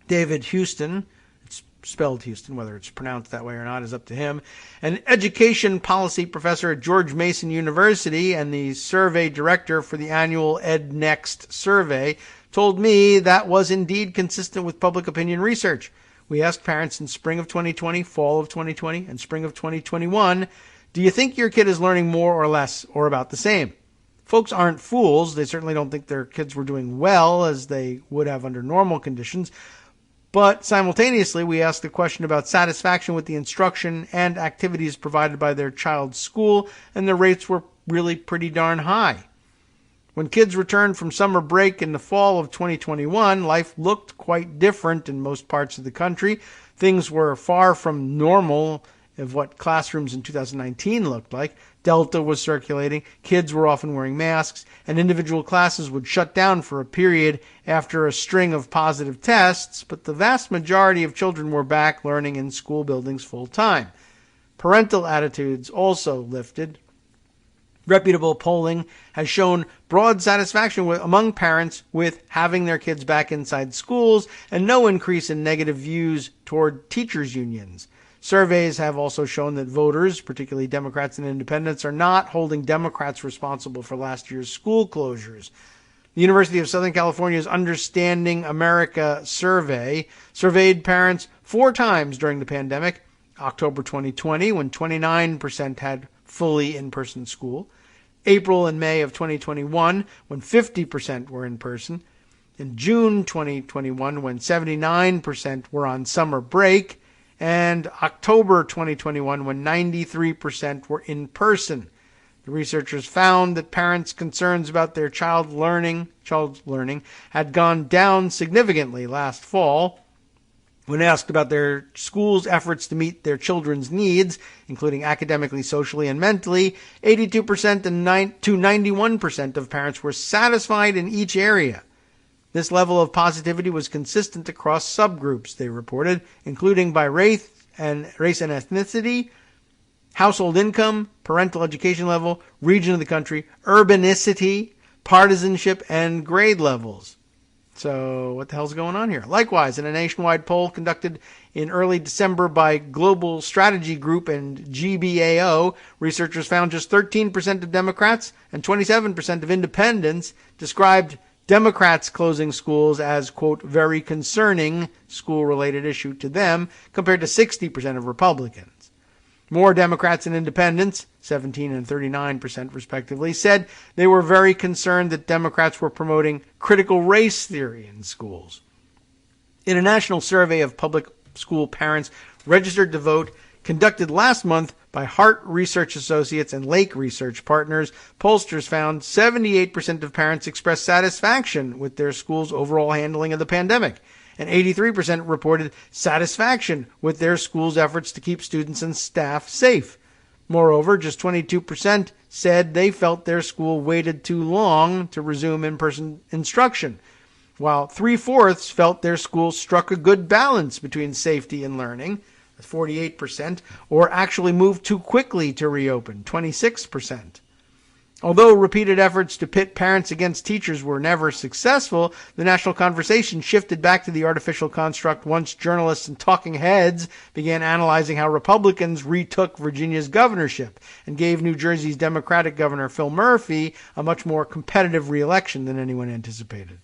David Houston, it's spelled Houston, whether it's pronounced that way or not is up to him, an education policy professor at George Mason University and the survey director for the annual EdNext survey, told me that was indeed consistent with public opinion research. We asked parents in spring of 2020, fall of 2020, and spring of 2021, do you think your kid is learning more or less or about the same? Folks aren't fools. They certainly don't think their kids were doing well as they would have under normal conditions. But simultaneously, we asked the question about satisfaction with the instruction and activities provided by their child's school, and the rates were really pretty darn high. When kids returned from summer break in the fall of 2021, life looked quite different in most parts of the country. Things were far from normal of what classrooms in 2019 looked like. Delta was circulating, kids were often wearing masks, and individual classes would shut down for a period after a string of positive tests, but the vast majority of children were back learning in school buildings full time. Parental attitudes also lifted. Reputable polling has shown broad satisfaction among parents with having their kids back inside schools and no increase in negative views toward teachers' unions. Surveys have also shown that voters, particularly Democrats and independents, are not holding Democrats responsible for last year's school closures. The University of Southern California's Understanding America survey surveyed parents 4 times during the pandemic, October 2020, when 29% had fully in-person school. April and May of 2021, when 50% were in person. In June 2021, when 79% were on summer break. And October 2021, when 93% were in person. The researchers found that parents' concerns about their child's learning had gone down significantly last fall. When asked about their school's efforts to meet their children's needs, including academically, socially, and mentally, 82% to 91% of parents were satisfied in each area. This level of positivity was consistent across subgroups, they reported, including by race and ethnicity, household income, parental education level, region of the country, urbanicity, partisanship, and grade levels. So what the hell's going on here? Likewise, in a nationwide poll conducted in early December by Global Strategy Group and GBAO, researchers found just 13% of Democrats and 27% of independents described Democrats closing schools as, quote, very concerning school-related issue to them, compared to 60% of Republicans. More Democrats and independents, 17 and 39% respectively, said they were very concerned that Democrats were promoting critical race theory in schools. In a national survey of public school parents registered to vote conducted last month by Hart Research Associates and Lake Research Partners, pollsters found 78% of parents expressed satisfaction with their school's overall handling of the pandemic, and 83% reported satisfaction with their school's efforts to keep students and staff safe. Moreover, just 22% said they felt their school waited too long to resume in-person instruction, while 3/4 felt their school struck a good balance between safety and learning, 48%, or actually moved too quickly to reopen, 26%. Although repeated efforts to pit parents against teachers were never successful, the national conversation shifted back to the artificial construct once journalists and talking heads began analyzing how Republicans retook Virginia's governorship and gave New Jersey's Democratic Governor Phil Murphy a much more competitive re-election than anyone anticipated.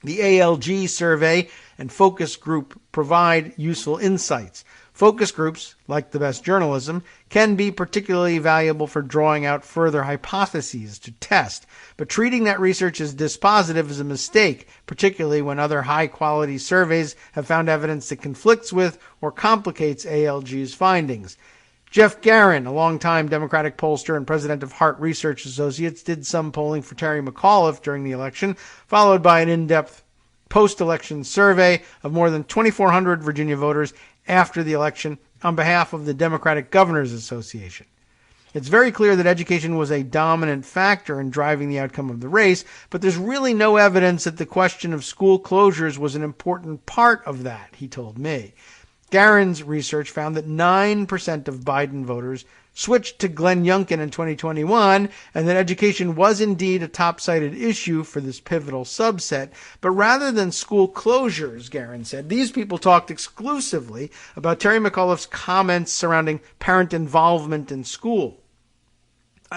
The ALG survey and focus group provide useful insights. Focus groups, like the best journalism, can be particularly valuable for drawing out further hypotheses to test, but treating that research as dispositive is a mistake, particularly when other high-quality surveys have found evidence that conflicts with or complicates ALG's findings. Jeff Garin, a longtime Democratic pollster and president of Hart Research Associates, did some polling for Terry McAuliffe during the election, followed by an in-depth post-election survey of more than 2,400 Virginia voters after the election on behalf of the Democratic Governors Association. It's very clear that education was a dominant factor in driving the outcome of the race, but there's really no evidence that the question of school closures was an important part of that, he told me. Garin's research found that 9% of Biden voters switched to Glenn Youngkin in 2021, and that education was indeed a top-cited issue for this pivotal subset. But rather than school closures, Garin said, these people talked exclusively about Terry McAuliffe's comments surrounding parent involvement in school.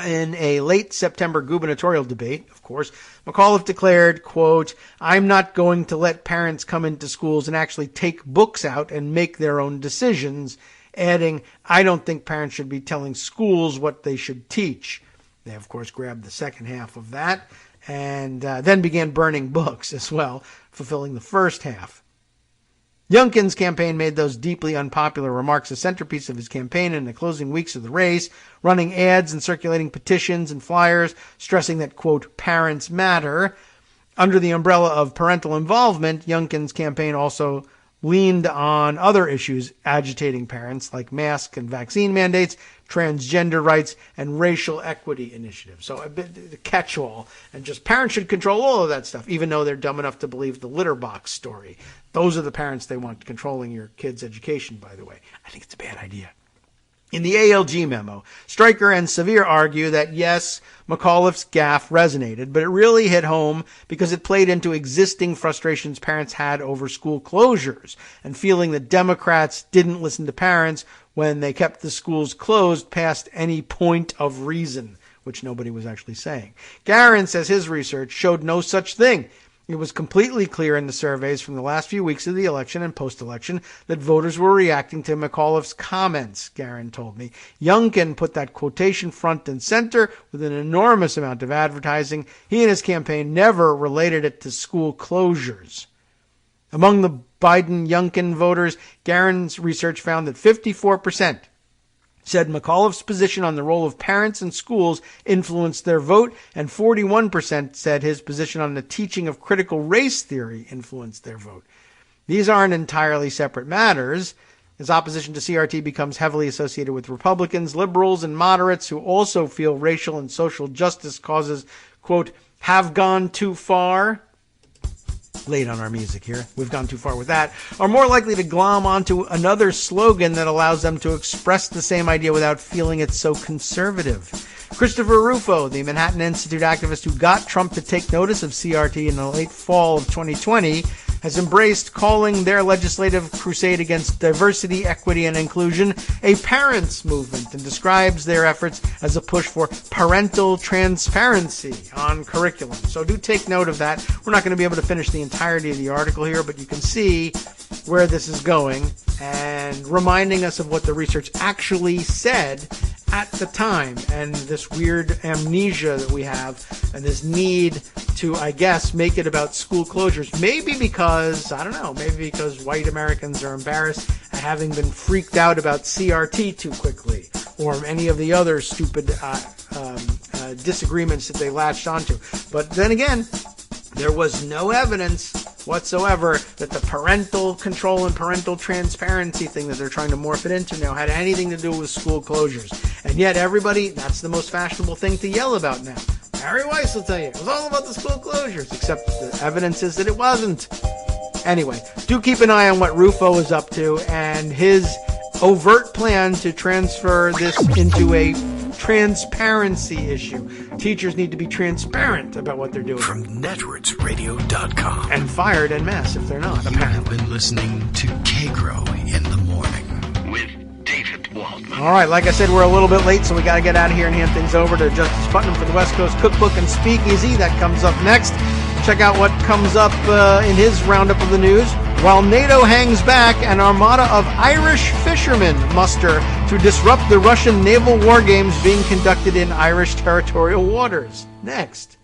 In a late September gubernatorial debate, of course, McAuliffe declared, quote, "I'm not going to let parents come into schools and actually take books out and make their own decisions," adding, "I don't think parents should be telling schools what they should teach." They, of course, grabbed the second half of that and then began burning books as well, fulfilling the first half. Youngkin's campaign made those deeply unpopular remarks a centerpiece of his campaign in the closing weeks of the race, running ads and circulating petitions and flyers, stressing that, quote, "parents matter." Under the umbrella of parental involvement, Youngkin's campaign also leaned on other issues agitating parents, like mask and vaccine mandates, transgender rights, and racial equity initiatives. So a bit the catch-all, and just parents should control all of that stuff, even though they're dumb enough to believe the litter box story. Those are the parents they want controlling your kids' education, by the way. I think it's a bad idea. In the ALG memo, Stryker and Sevier argue that, yes, McAuliffe's gaffe resonated, but it really hit home because it played into existing frustrations parents had over school closures and feeling that Democrats didn't listen to parents when they kept the schools closed past any point of reason, which nobody was actually saying. Garin says his research showed no such thing. It was completely clear in the surveys from the last few weeks of the election and post-election that voters were reacting to McAuliffe's comments, Garin told me. Youngkin put that quotation front and center with an enormous amount of advertising. He and his campaign never related it to school closures. Among the Biden-Youngkin voters, Garin's research found that 54% said McAuliffe's position on the role of parents and schools influenced their vote, and 41% said his position on the teaching of critical race theory influenced their vote. These aren't entirely separate matters, as opposition to CRT becomes heavily associated with Republicans, liberals, and moderates who also feel racial and social justice causes, quote, have gone too far. Late on our music here. We've gone too far with that. Are more likely to glom onto another slogan that allows them to express the same idea without feeling it's so conservative. Christopher Rufo, the Manhattan Institute activist who got Trump to take notice of CRT in the late fall of 2020, has embraced calling their legislative crusade against diversity, equity, and inclusion a parents' movement, and describes their efforts as a push for parental transparency on curriculum. So do take note of that. We're not going to be able to finish the entirety of the article here, but you can see where this is going and reminding us of what the research actually said at the time, and this weird amnesia that we have, and this need to, I guess, make it about school closures. Maybe because, I don't know, maybe because white Americans are embarrassed at having been freaked out about CRT too quickly, or any of the other stupid disagreements that they latched onto. But then again, there was no evidence whatsoever that the parental control and parental transparency thing that they're trying to morph it into now had anything to do with school closures. And yet everybody, that's the most fashionable thing to yell about now. Harry Weiss will tell you, it was all about the school closures, except the evidence is that it wasn't. Anyway, do keep an eye on what Rufo is up to and his overt plan to transfer this into a transparency issue. Teachers need to be transparent about what they're doing. From netrootsradio.com. And fired en masse if they're not, apparently. You've been listening to Kagro in the Morning with David Waldman. All right, like I said, we're a little bit late, so we got to get out of here and hand things over to Justice Putnam for the West Coast Cookbook and Speakeasy. That comes up next. Check out what comes up in his roundup of the news. While NATO hangs back, an armada of Irish fishermen muster to disrupt the Russian naval war games being conducted in Irish territorial waters. Next.